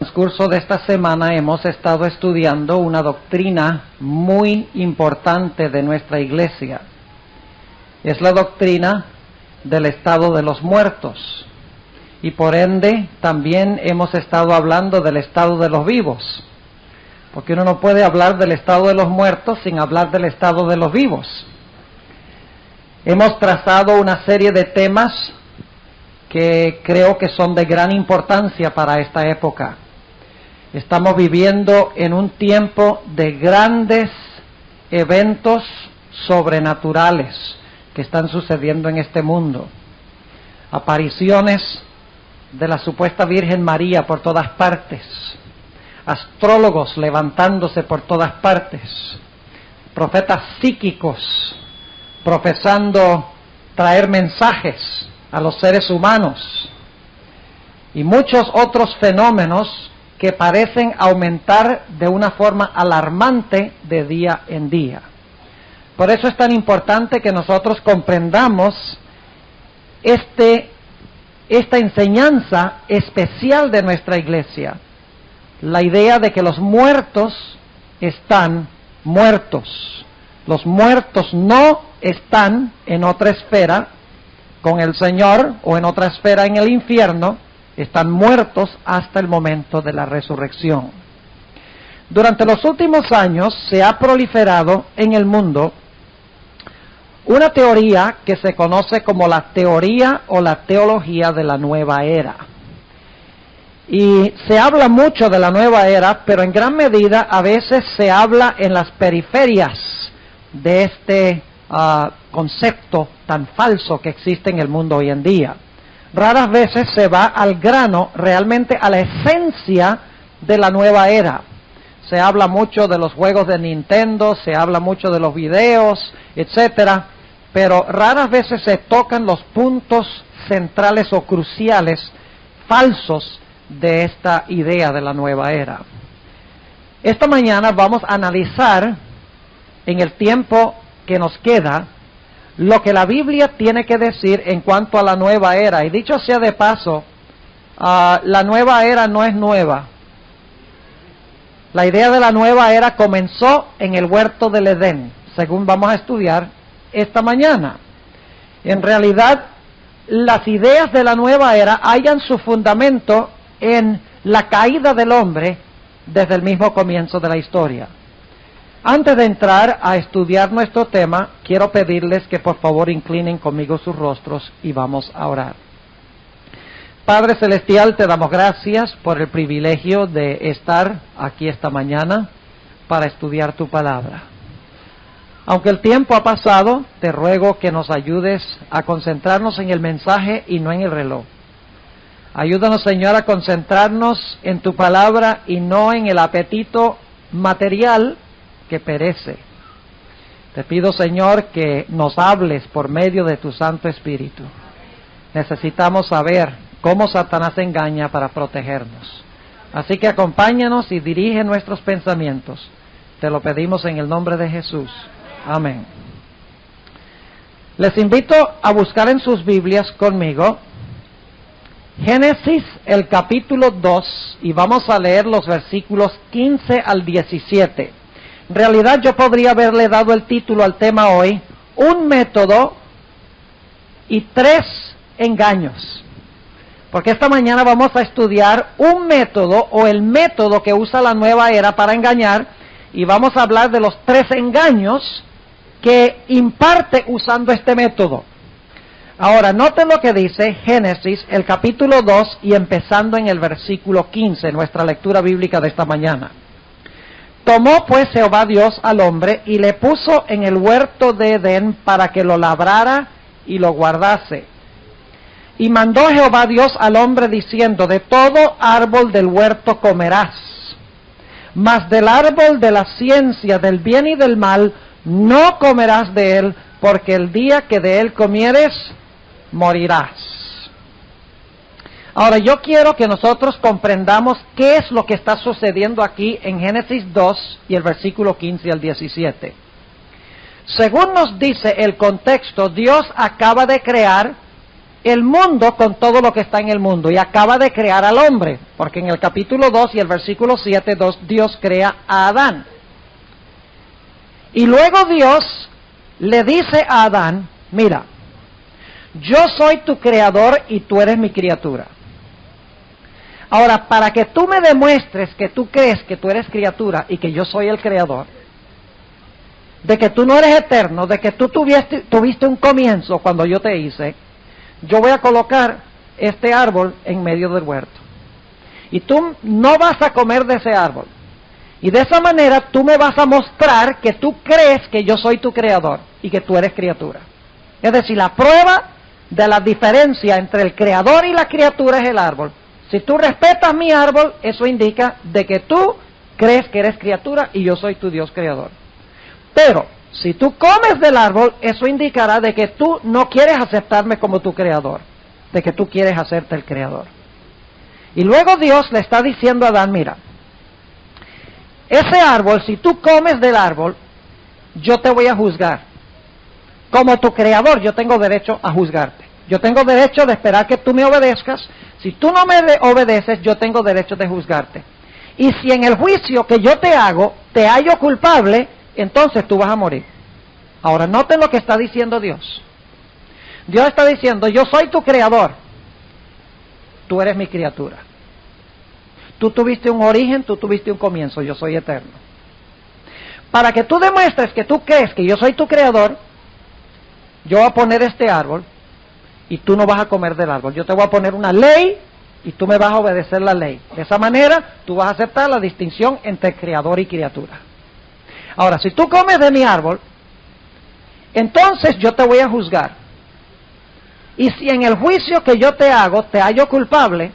En el curso de esta semana hemos estado estudiando una doctrina muy importante de nuestra iglesia. Es la doctrina del estado de los muertos. Y por ende también hemos estado hablando del estado de los vivos. Porque uno no puede hablar del estado de los muertos sin hablar del estado de los vivos. Hemos trazado una serie de temas que creo que son de gran importancia para esta época. Estamos viviendo en un tiempo de grandes eventos sobrenaturales que están sucediendo en este mundo. Apariciones de la supuesta Virgen María por todas partes. Astrólogos levantándose por todas partes. Profetas psíquicos profesando traer mensajes a los seres humanos. Y muchos otros fenómenos que parecen aumentar de una forma alarmante de día en día. Por eso es tan importante que nosotros comprendamos esta enseñanza especial de nuestra iglesia. La idea de que los muertos están muertos. Los muertos no están en otra esfera con el Señor o en otra esfera en el infierno. Están muertos hasta el momento de la resurrección. Durante los últimos años se ha proliferado en el mundo una teoría que se conoce como la teoría o la teología de la nueva era. Y se habla mucho de la nueva era, pero en gran medida a veces se habla en las periferias de este concepto tan falso que existe en el mundo hoy en día. Raras veces se va al grano, realmente a la esencia de la nueva era. Se habla mucho de los juegos de Nintendo, se habla mucho de los videos, etcétera, pero raras veces se tocan los puntos centrales o cruciales falsos de esta idea de la nueva era. Esta mañana vamos a analizar en el tiempo que nos queda lo que la Biblia tiene que decir en cuanto a la nueva era. Y dicho sea de paso, la nueva era no es nueva. La idea de la nueva era comenzó en el huerto del Edén, según vamos a estudiar esta mañana. En realidad, las ideas de la nueva era hallan su fundamento en la caída del hombre desde el mismo comienzo de la historia. Antes de entrar a estudiar nuestro tema, quiero pedirles que por favor inclinen conmigo sus rostros y vamos a orar. Padre Celestial, te damos gracias por el privilegio de estar aquí esta mañana para estudiar tu palabra. Aunque el tiempo ha pasado, te ruego que nos ayudes a concentrarnos en el mensaje y no en el reloj. Ayúdanos, Señor, a concentrarnos en tu palabra y no en el apetito material que perece. Te pido, Señor, que nos hables por medio de tu Santo Espíritu. Necesitamos saber cómo Satanás engaña para protegernos. Así que acompáñanos y dirige nuestros pensamientos. Te lo pedimos en el nombre de Jesús. Amén. Les invito a buscar en sus Biblias conmigo Génesis, el capítulo 2, y vamos a leer los versículos 15 al 17. En realidad yo podría haberle dado el título al tema hoy, un método y 3 engaños. Porque esta mañana vamos a estudiar un método o el método que usa la nueva era para engañar, y vamos a hablar de los 3 engaños que imparte usando este método. Ahora, noten lo que dice Génesis, el capítulo 2 y empezando en el versículo 15, nuestra lectura bíblica de esta mañana. Tomó pues Jehová Dios al hombre y le puso en el huerto de Edén para que lo labrara y lo guardase. Y mandó Jehová Dios al hombre diciendo, de todo árbol del huerto comerás, mas del árbol de la ciencia del bien y del mal no comerás de él, porque el día que de él comieres, morirás. Ahora yo quiero que nosotros comprendamos qué es lo que está sucediendo aquí en Génesis 2 y el versículo 15 al 17. Según nos dice el contexto, Dios acaba de crear el mundo con todo lo que está en el mundo y acaba de crear al hombre, porque en el capítulo 2 y el versículo 7, Dios crea a Adán. Y luego Dios le dice a Adán, mira, yo soy tu creador y tú eres mi criatura. Ahora, para que tú me demuestres que tú crees que tú eres criatura y que yo soy el creador, de que tú no eres eterno, de que tú tuviste un comienzo cuando yo te hice, yo voy a colocar este árbol en medio del huerto. Y tú no vas a comer de ese árbol. Y de esa manera tú me vas a mostrar que tú crees que yo soy tu creador y que tú eres criatura. Es decir, la prueba de la diferencia entre el creador y la criatura es el árbol. Si tú respetas mi árbol, eso indica de que tú crees que eres criatura y yo soy tu Dios creador. Pero si tú comes del árbol, eso indicará de que tú no quieres aceptarme como tu creador, de que tú quieres hacerte el creador. Y luego Dios le está diciendo a Adán, mira, ese árbol, si tú comes del árbol, yo te voy a juzgar. Como tu creador, yo tengo derecho a juzgarte. Yo tengo derecho de esperar que tú me obedezcas. Si tú no me obedeces, yo tengo derecho de juzgarte. Y si en el juicio que yo te hago, te hallo culpable, entonces tú vas a morir. Ahora, noten lo que está diciendo Dios. Dios está diciendo, yo soy tu creador. Tú eres mi criatura. Tú tuviste un origen, tú tuviste un comienzo, yo soy eterno. Para que tú demuestres que tú crees que yo soy tu creador, yo voy a poner este árbol y tú no vas a comer del árbol. Yo te voy a poner una ley y tú me vas a obedecer la ley. De esa manera, tú vas a aceptar la distinción entre creador y criatura. Ahora, si tú comes de mi árbol, entonces yo te voy a juzgar. Y si en el juicio que yo te hago te hallo culpable,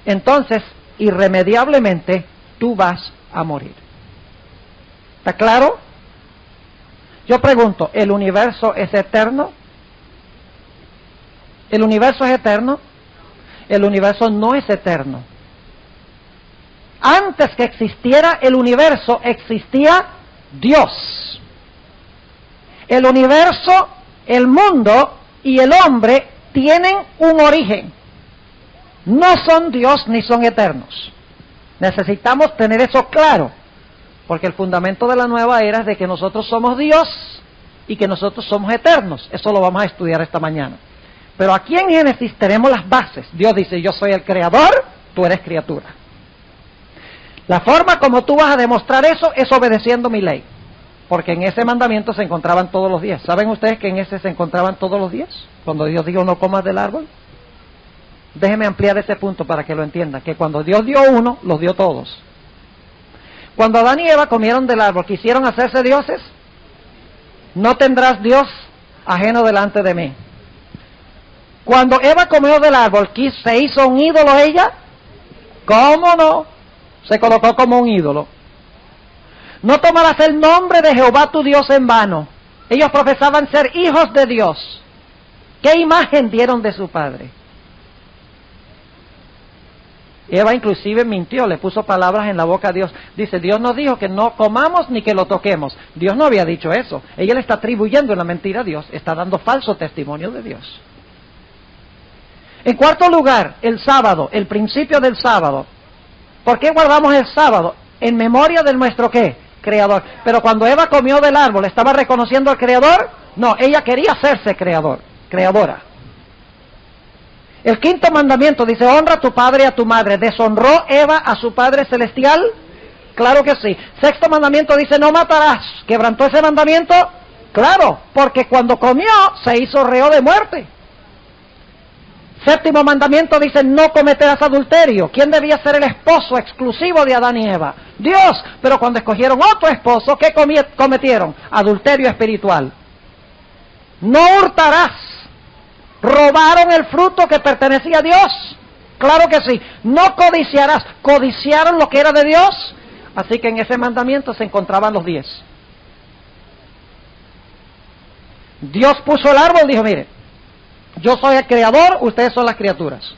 entonces irremediablemente tú vas a morir. ¿Está claro? Yo pregunto, ¿el universo es eterno? ¿El universo es eterno? El universo no es eterno. Antes que existiera el universo, existía Dios. El universo, el mundo y el hombre tienen un origen. No son Dios ni son eternos. Necesitamos tener eso claro, porque el fundamento de la nueva era es de que nosotros somos Dios y que nosotros somos eternos. Eso lo vamos a estudiar esta mañana. Pero aquí en Génesis tenemos las bases. Dios dice, yo soy el creador, tú eres criatura. La forma como tú vas a demostrar eso es obedeciendo mi ley, porque en ese mandamiento se encontraban todos los días. ¿Saben ustedes que en ese se encontraban todos los días? Cuando Dios dijo no comas del árbol. Déjeme ampliar ese punto para que lo entiendan, que cuando Dios dio uno, los dio todos. Cuando Adán y Eva comieron del árbol, ¿quisieron hacerse dioses? No tendrás Dios ajeno delante de mí. Cuando Eva comió del árbol, ¿se hizo un ídolo ella? ¿Cómo no? Se colocó como un ídolo. No tomarás el nombre de Jehová tu Dios en vano. Ellos profesaban ser hijos de Dios. ¿Qué imagen dieron de su padre? Eva inclusive mintió, le puso palabras en la boca a Dios. Dice, Dios nos dijo que no comamos ni que lo toquemos. Dios no había dicho eso. Ella le está atribuyendo una mentira a Dios. Está dando falso testimonio de Dios. En cuarto lugar, el sábado, el principio del sábado. ¿Por qué guardamos el sábado? En memoria de nuestro ¿qué? Creador. Pero cuando Eva comió del árbol, ¿estaba reconociendo al Creador? No, ella quería hacerse creadora. El quinto mandamiento dice, honra a tu padre y a tu madre. ¿Deshonró Eva a su Padre Celestial? Claro que sí. Sexto mandamiento dice, no matarás. ¿Quebrantó ese mandamiento? Claro, porque cuando comió se hizo reo de muerte. Séptimo mandamiento dice, no cometerás adulterio. ¿Quién debía ser el esposo exclusivo de Adán y Eva? Dios. Pero cuando escogieron otro esposo, ¿qué cometieron? Adulterio espiritual. No hurtarás. ¿Robaron el fruto que pertenecía a Dios? Claro que sí. No codiciarás. ¿Codiciaron lo que era de Dios? Así que en ese mandamiento se encontraban los 10. Dios puso el árbol, dijo, mire, yo soy el creador, ustedes son las criaturas.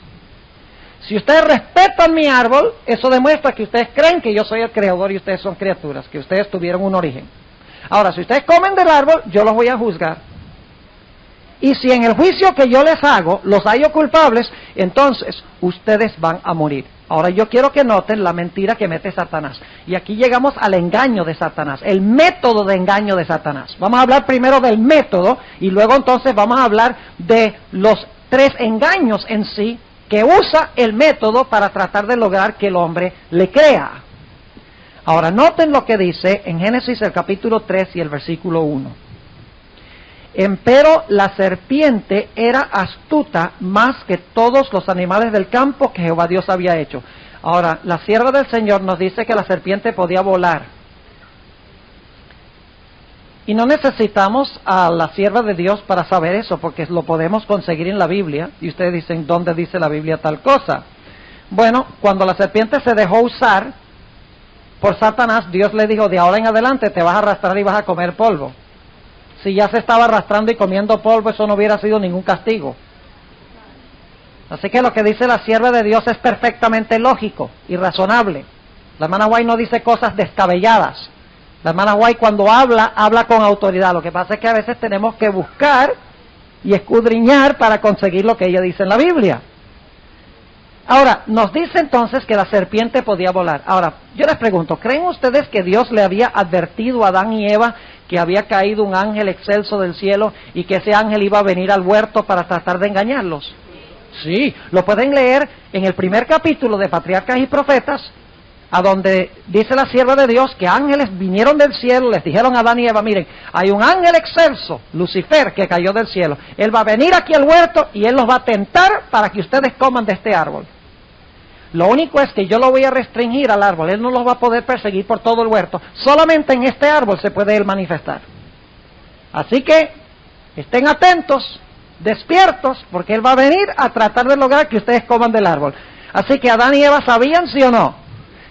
Si ustedes respetan mi árbol, eso demuestra que ustedes creen que yo soy el creador y ustedes son criaturas, que ustedes tuvieron un origen. Ahora, si ustedes comen del árbol, yo los voy a juzgar. Y si en el juicio que yo les hago los hallo culpables, entonces ustedes van a morir. Ahora yo quiero que noten la mentira que mete Satanás. Y aquí llegamos al engaño de Satanás, el método de engaño de Satanás. Vamos a hablar primero del método y luego entonces vamos a hablar de los 3 engaños en sí que usa el método para tratar de lograr que el hombre le crea. Ahora noten lo que dice en Génesis el capítulo 3 y el versículo 1. Empero la serpiente era astuta más que todos los animales del campo que Jehová Dios había hecho. Ahora, la sierva del Señor nos dice que la serpiente podía volar. Y no necesitamos a la sierva de Dios para saber eso, porque lo podemos conseguir en la Biblia. Y ustedes dicen, ¿dónde dice la Biblia tal cosa? Bueno, cuando la serpiente se dejó usar por Satanás, Dios le dijo, de ahora en adelante te vas a arrastrar y vas a comer polvo. Si ya se estaba arrastrando y comiendo polvo, eso no hubiera sido ningún castigo. Así que lo que dice la sierva de Dios es perfectamente lógico y razonable. La hermana White no dice cosas descabelladas. La hermana White cuando habla con autoridad. Lo que pasa es que a veces tenemos que buscar y escudriñar para conseguir lo que ella dice en la Biblia. Ahora, nos dice entonces que la serpiente podía volar. Ahora, yo les pregunto, ¿creen ustedes que Dios le había advertido a Adán y Eva que había caído un ángel excelso del cielo y que ese ángel iba a venir al huerto para tratar de engañarlos? Sí, lo pueden leer en el primer capítulo de Patriarcas y Profetas, a donde dice la sierva de Dios que ángeles vinieron del cielo, les dijeron a Adán y Eva, miren, hay un ángel excelso, Lucifer, que cayó del cielo. Él va a venir aquí al huerto y él los va a tentar para que ustedes coman de este árbol. Lo único es que yo lo voy a restringir al árbol, él no los va a poder perseguir por todo el huerto, solamente en este árbol se puede él manifestar. Así que estén atentos, despiertos, porque él va a venir a tratar de lograr que ustedes coman del árbol. Así que Adán y Eva sabían, ¿sí o no?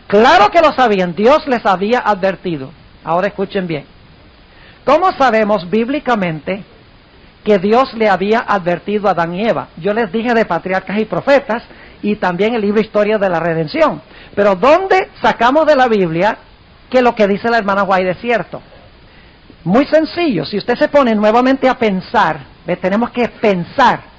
Claro que lo sabían, Dios les había advertido. Ahora escuchen bien. ¿Cómo sabemos bíblicamente que Dios le había advertido a Adán y Eva? Yo les dije de Patriarcas y Profetas y también el libro Historia de la Redención. Pero ¿dónde sacamos de la Biblia que lo que dice la hermana White es cierto? Muy sencillo, si usted se pone nuevamente a pensar, tenemos que pensar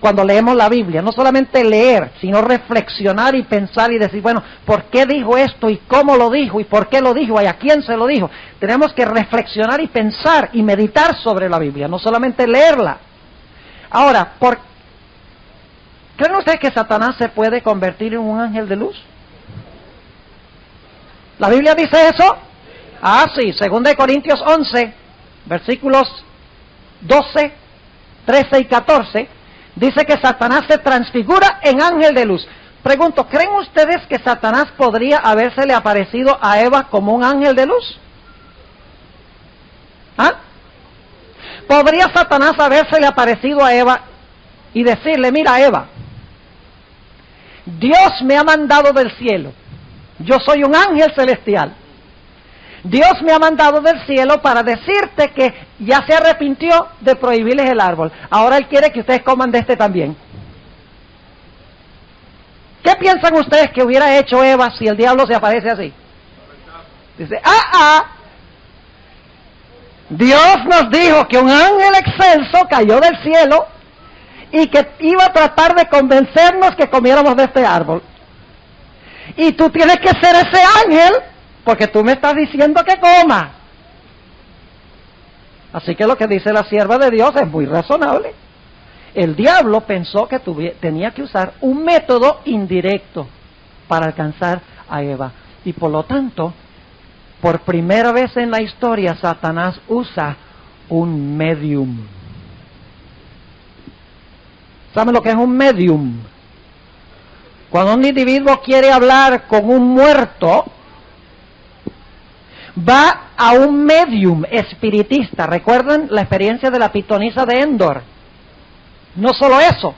cuando leemos la Biblia, no solamente leer, sino reflexionar y pensar y decir, bueno, ¿por qué dijo esto y cómo lo dijo y por qué lo dijo y a quién se lo dijo? Tenemos que reflexionar y pensar y meditar sobre la Biblia, no solamente leerla. Ahora, ¿creen ustedes que Satanás se puede convertir en un ángel de luz? ¿La Biblia dice eso? Ah, sí, 2 Corintios 11, versículos 12, 13 y 14, dice que Satanás se transfigura en ángel de luz. Pregunto, ¿creen ustedes que Satanás podría habérsele aparecido a Eva como un ángel de luz? ¿Ah? ¿Podría Satanás habérsele aparecido a Eva y decirle, mira Eva, Dios me ha mandado del cielo, yo soy un ángel celestial, Dios me ha mandado del cielo para decirte que ya se arrepintió de prohibirles el árbol, ahora Él quiere que ustedes coman de este también? ¿Qué piensan ustedes que hubiera hecho Eva si el diablo se aparece así? Dice, Dios nos dijo que un ángel excelso cayó del cielo y que iba a tratar de convencernos que comiéramos de este árbol. Y tú tienes que ser ese ángel porque tú me estás diciendo que coma. Así que lo que dice la sierva de Dios es muy razonable. El diablo pensó que tenía que usar un método indirecto para alcanzar a Eva. Y por lo tanto, por primera vez en la historia, Satanás usa un medium. ¿Saben lo que es un medium? Cuando un individuo quiere hablar con un muerto, va a un medium espiritista. ¿Recuerdan la experiencia de la pitonisa de Endor? No solo eso.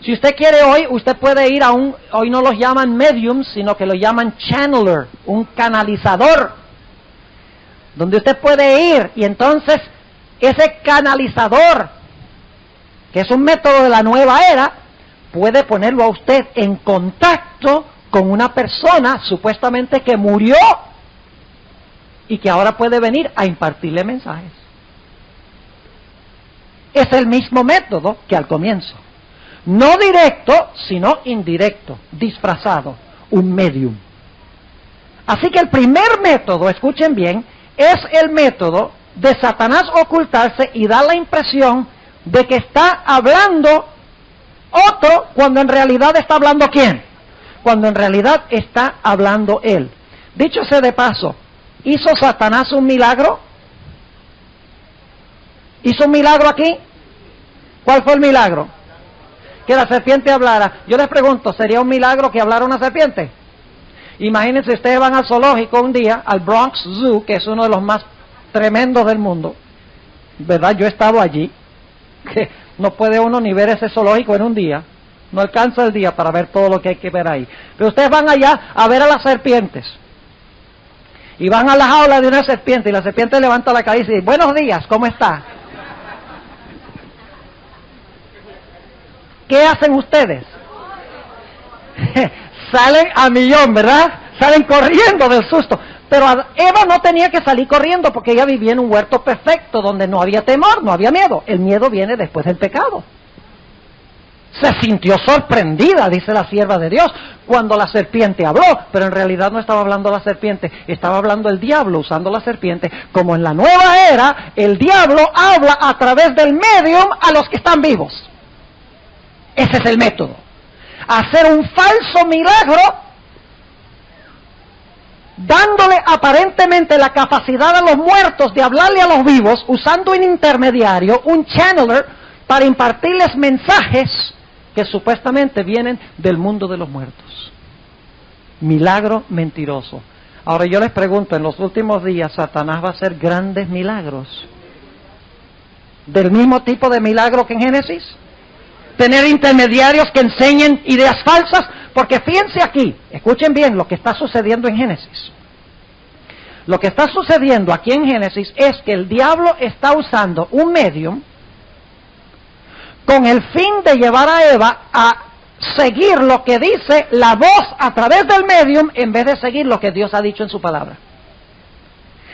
Si usted quiere hoy, usted puede ir hoy no los llaman mediums, sino que lo llaman channeler, un canalizador, donde usted puede ir y entonces ese canalizador, que es un método de la nueva era, puede ponerlo a usted en contacto con una persona supuestamente que murió y que ahora puede venir a impartirle mensajes. es el mismo método que al comienzo. No directo, sino indirecto, disfrazado, un medium. Así que el primer método, escuchen bien, es el método de Satanás ocultarse y dar la impresión de que está hablando otro cuando en realidad está hablando ¿quién? Cuando en realidad está hablando él. Dicho sea de paso, ¿hizo Satanás un milagro? ¿Hizo un milagro aquí? ¿Cuál fue el milagro? Que la serpiente hablara. Yo les pregunto, ¿sería un milagro que hablara una serpiente? Imagínense, ustedes van al zoológico un día, al Bronx Zoo, que es uno de los más tremendos del mundo, ¿verdad? Yo he estado allí, que no puede uno ni ver ese zoológico en un día, no alcanza el día para ver todo lo que hay que ver ahí. Pero ustedes van allá a ver a las serpientes, y van a la jaula de una serpiente, y la serpiente levanta la cabeza y dice, buenos días, ¿cómo está? ¿Qué hacen ustedes? Salen a millón, ¿verdad? Salen corriendo del susto. Pero Eva no tenía que salir corriendo porque ella vivía en un huerto perfecto donde no había temor, no había miedo. El miedo viene después del pecado. Se sintió sorprendida, dice la sierva de Dios, cuando la serpiente habló, pero en realidad no estaba hablando la serpiente, estaba hablando el diablo usando la serpiente. Como en la nueva era, el diablo habla a través del medium a los que están vivos. Ese es el método. Hacer un falso milagro, dándole aparentemente la capacidad a los muertos de hablarle a los vivos, usando un intermediario, un channeler, para impartirles mensajes que supuestamente vienen del mundo de los muertos. Milagro mentiroso. Ahora yo les pregunto, en los últimos días Satanás va a hacer grandes milagros. ¿Del mismo tipo de milagro que en Génesis? Tener intermediarios que enseñen ideas falsas, porque fíjense aquí, escuchen bien lo que está sucediendo en Génesis. Lo que está sucediendo aquí en Génesis es que el diablo está usando un medium con el fin de llevar a Eva a seguir lo que dice la voz a través del medium en vez de seguir lo que Dios ha dicho en su palabra.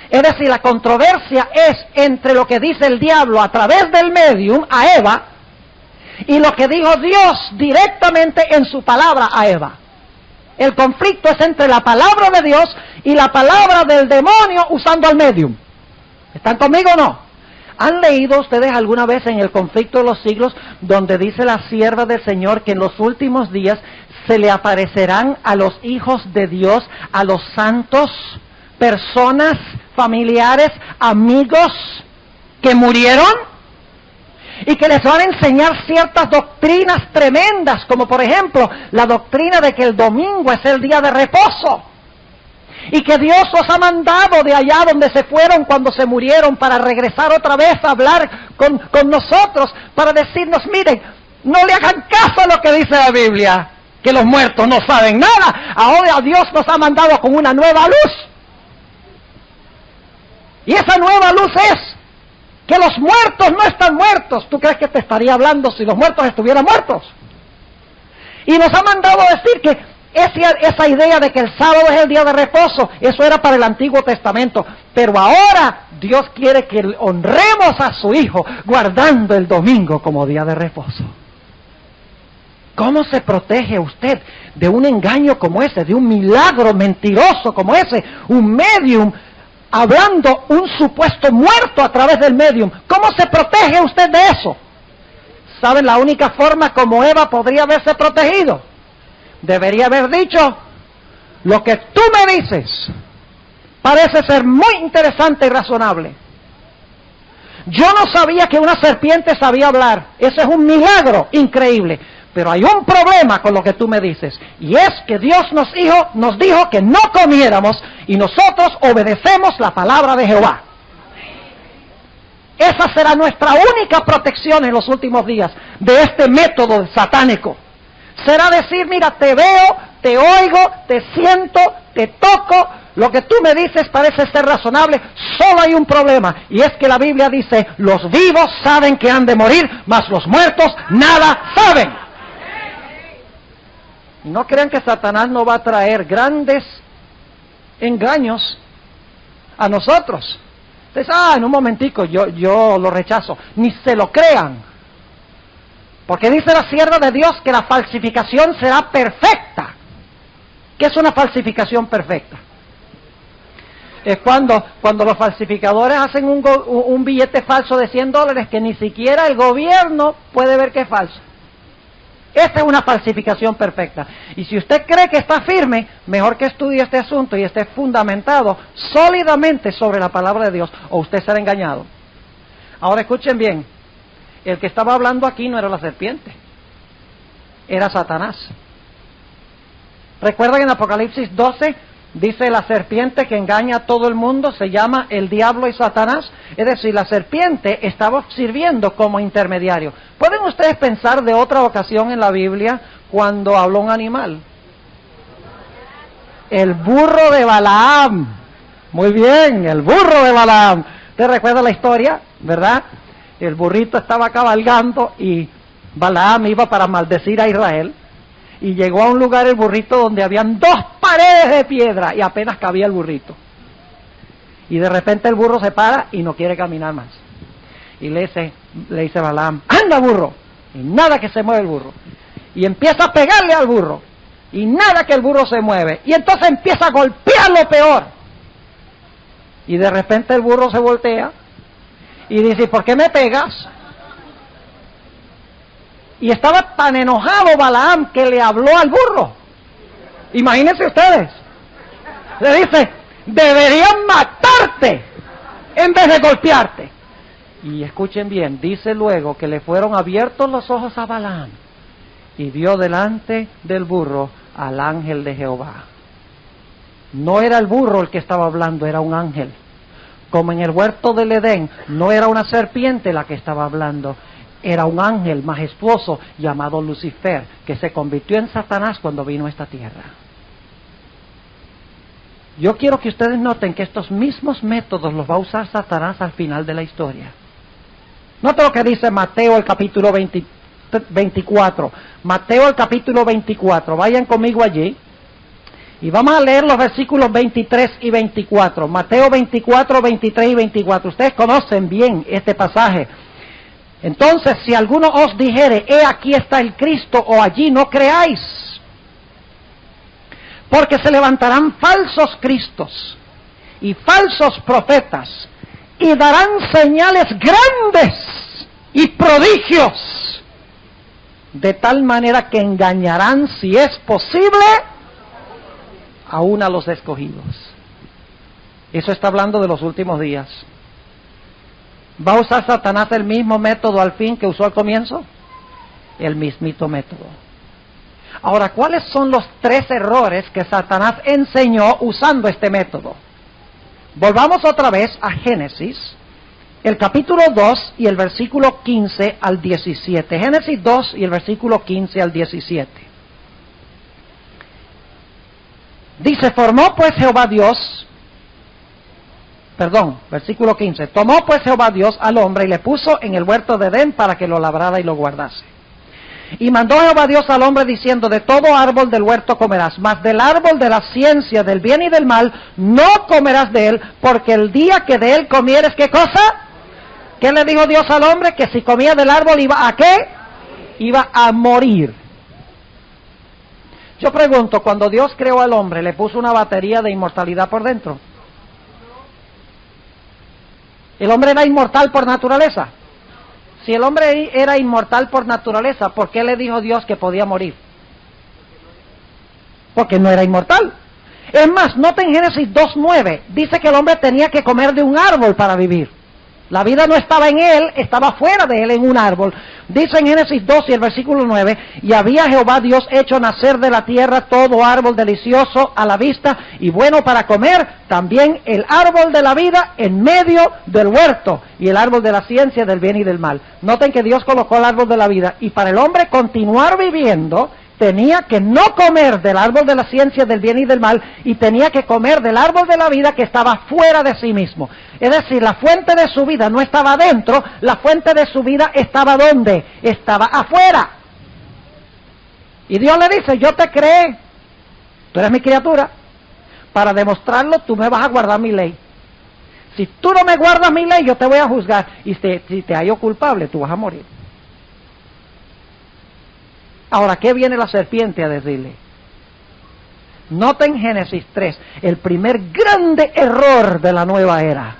Es decir, la controversia es entre lo que dice el diablo a través del medium a Eva y lo que dijo Dios directamente en su palabra a Eva. El conflicto es entre la palabra de Dios y la palabra del demonio usando al medium. ¿Están conmigo o no? ¿Han leído ustedes alguna vez en el conflicto de los siglos donde dice la sierva del Señor que en los últimos días se le aparecerán a los hijos de Dios, a los santos, personas, familiares, amigos que murieron? Y que les van a enseñar ciertas doctrinas tremendas, como por ejemplo la doctrina de que el domingo es el día de reposo, y que Dios los ha mandado de allá donde se fueron cuando se murieron para regresar otra vez a hablar con nosotros, para decirnos, miren, no le hagan caso a lo que dice la Biblia, que los muertos no saben nada, ahora Dios nos ha mandado con una nueva luz, y esa nueva luz es que los muertos no están muertos. ¿Tú crees que te estaría hablando si los muertos estuvieran muertos? Y nos ha mandado a decir que esa idea de que el sábado es el día de reposo, eso era para el Antiguo Testamento. Pero ahora Dios quiere que honremos a su Hijo guardando el domingo como día de reposo. ¿Cómo se protege usted de un engaño como ese, de un milagro mentiroso como ese, un medium hablando un supuesto muerto a través del medium? ¿Cómo se protege usted de eso? ¿Saben la única forma como Eva podría haberse protegido? Debería haber dicho, lo que tú me dices parece ser muy interesante y razonable. Yo no sabía que una serpiente sabía hablar. Ese es un milagro increíble. Pero hay un problema con lo que tú me dices, y es que Dios nos dijo que no comiéramos, y nosotros obedecemos la palabra de Jehová. Esa será nuestra única protección en los últimos días de este método satánico. Será decir, mira, te veo, te oigo, te siento, te toco, lo que tú me dices parece ser razonable, solo hay un problema, y es que la Biblia dice, los vivos saben que han de morir, mas los muertos nada saben. No crean que Satanás no va a traer grandes engaños a nosotros. Entonces, en un momentico, yo lo rechazo. Ni se lo crean. Porque dice la sierva de Dios que la falsificación será perfecta. ¿Qué es una falsificación perfecta? Es cuando los falsificadores hacen un billete falso de $100 que ni siquiera el gobierno puede ver que es falso. Esa es una falsificación perfecta. Y si usted cree que está firme, mejor que estudie este asunto y esté fundamentado sólidamente sobre la palabra de Dios, o usted será engañado. Ahora escuchen bien, el que estaba hablando aquí no era la serpiente, era Satanás. ¿Recuerdan en Apocalipsis 12? Dice la serpiente que engaña a todo el mundo, se llama el diablo y Satanás. Es decir, la serpiente estaba sirviendo como intermediario. ¿Pueden ustedes pensar de otra ocasión en la Biblia cuando habló un animal? El burro de Balaam. Muy bien, el burro de Balaam. ¿Usted recuerda la historia, verdad? El burrito estaba cabalgando y Balaam iba para maldecir a Israel. Y llegó a un lugar el burrito donde habían 2 paredes de piedra y apenas cabía el burrito. Y de repente el burro se para y no quiere caminar más. Y le dice Balaam, ¡anda burro! Y nada que se mueve el burro. Y empieza a pegarle al burro. Y nada que el burro se mueve. Y entonces empieza a golpearlo peor. Y de repente el burro se voltea y dice, ¿por qué me pegas? Y estaba tan enojado Balaam que le habló al burro. Imagínense ustedes. Le dice, deberían matarte en vez de golpearte. Y escuchen bien, dice luego que le fueron abiertos los ojos a Balaam y vio delante del burro al ángel de Jehová. No era el burro el que estaba hablando, era un ángel. Como en el huerto del Edén, no era una serpiente la que estaba hablando. Era un ángel majestuoso llamado Lucifer, que se convirtió en Satanás cuando vino a esta tierra. Yo quiero que ustedes noten que estos mismos métodos los va a usar Satanás al final de la historia. Noten lo que dice Mateo el capítulo 24. Mateo el capítulo 24. Vayan conmigo allí. Y vamos a leer los versículos 23 y 24. Mateo 24, 23 y 24. Ustedes conocen bien este pasaje. Entonces, si alguno os dijere, he aquí está el Cristo, o allí, no creáis. Porque se levantarán falsos cristos y falsos profetas, y darán señales grandes y prodigios, de tal manera que engañarán, si es posible, aún a los escogidos. Eso está hablando de los últimos días. ¿Va a usar Satanás el mismo método al fin que usó al comienzo? El mismito método. Ahora, ¿cuáles son los 3 errores que Satanás enseñó usando este método? Volvamos otra vez a Génesis, el capítulo 2 y el versículo 15 al 17. Génesis 2 y el versículo 15 al 17. Dice, formó pues Jehová Dios... versículo 15. Tomó pues Jehová Dios al hombre y le puso en el huerto de Edén para que lo labrara y lo guardase. Y mandó Jehová Dios al hombre diciendo, de todo árbol del huerto comerás, mas del árbol de la ciencia del bien y del mal no comerás de él, porque el día que de él comieres, ¿qué cosa? ¿Qué le dijo Dios al hombre? Que si comía del árbol iba a ¿qué? Iba a morir. Yo pregunto, cuando Dios creó al hombre, ¿le puso una batería de inmortalidad por dentro? ¿El hombre era inmortal por naturaleza? Si el hombre era inmortal por naturaleza, ¿por qué le dijo Dios que podía morir? Porque no era inmortal. Es más, noten Génesis 2:9, dice que el hombre tenía que comer de un árbol para vivir. La vida no estaba en él, estaba fuera de él en un árbol. Dice en Génesis 2 y el versículo 9, y había Jehová Dios hecho nacer de la tierra todo árbol delicioso a la vista y bueno para comer, también el árbol de la vida en medio del huerto y el árbol de la ciencia del bien y del mal. Noten que Dios colocó el árbol de la vida y para el hombre continuar viviendo, tenía que no comer del árbol de la ciencia del bien y del mal y tenía que comer del árbol de la vida que estaba fuera de sí mismo. Es decir, la fuente de su vida no estaba adentro, la fuente de su vida estaba ¿dónde? Estaba afuera. Y Dios le dice, yo te creé, tú eres mi criatura, para demostrarlo tú me vas a guardar mi ley. Si tú no me guardas mi ley, yo te voy a juzgar. Y si te hallo culpable, tú vas a morir. Ahora, ¿qué viene la serpiente a decirle? Noten Génesis 3, el primer grande error de la nueva era.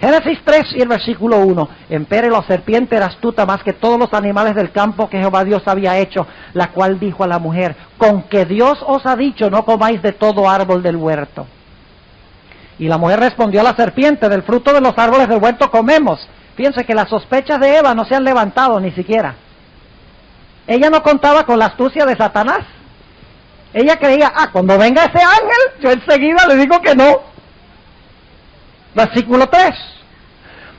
Génesis 3 y el versículo 1. Empero la serpiente era astuta más que todos los animales del campo que Jehová Dios había hecho, la cual dijo a la mujer, con que Dios os ha dicho, no comáis de todo árbol del huerto. Y la mujer respondió a la serpiente, del fruto de los árboles del huerto comemos. Fíjense que las sospechas de Eva no se han levantado ni siquiera. Ella no contaba con la astucia de Satanás. Ella creía, cuando venga ese ángel, yo enseguida le digo que no. Versículo 3.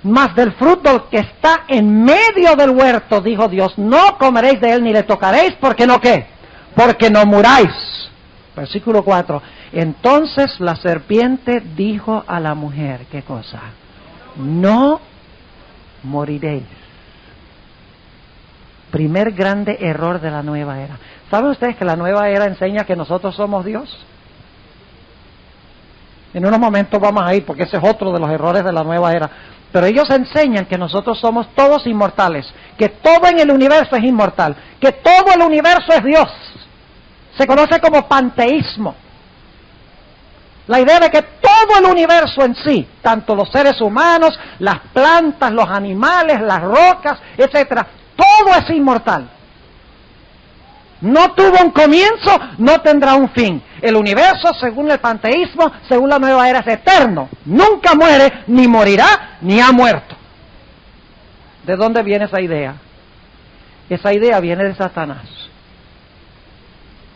Mas del fruto que está en medio del huerto, dijo Dios, no comeréis de él ni le tocaréis, porque no qué, porque no muráis. Versículo 4. Entonces la serpiente dijo a la mujer, ¿qué cosa? No moriréis. Primer grande error de la nueva era. ¿Saben ustedes que la nueva era enseña que nosotros somos Dios? En unos momentos vamos a ir, porque ese es otro de los errores de la nueva era. Pero ellos enseñan que nosotros somos todos inmortales, que todo en el universo es inmortal, que todo el universo es Dios. Se conoce como panteísmo. La idea de que todo el universo en sí, tanto los seres humanos, las plantas, los animales, las rocas, etcétera, todo es inmortal. No tuvo un comienzo, no tendrá un fin. El universo, según el panteísmo, según la nueva era, es eterno. Nunca muere, ni morirá, ni ha muerto. ¿De dónde viene esa idea? Esa idea viene de Satanás.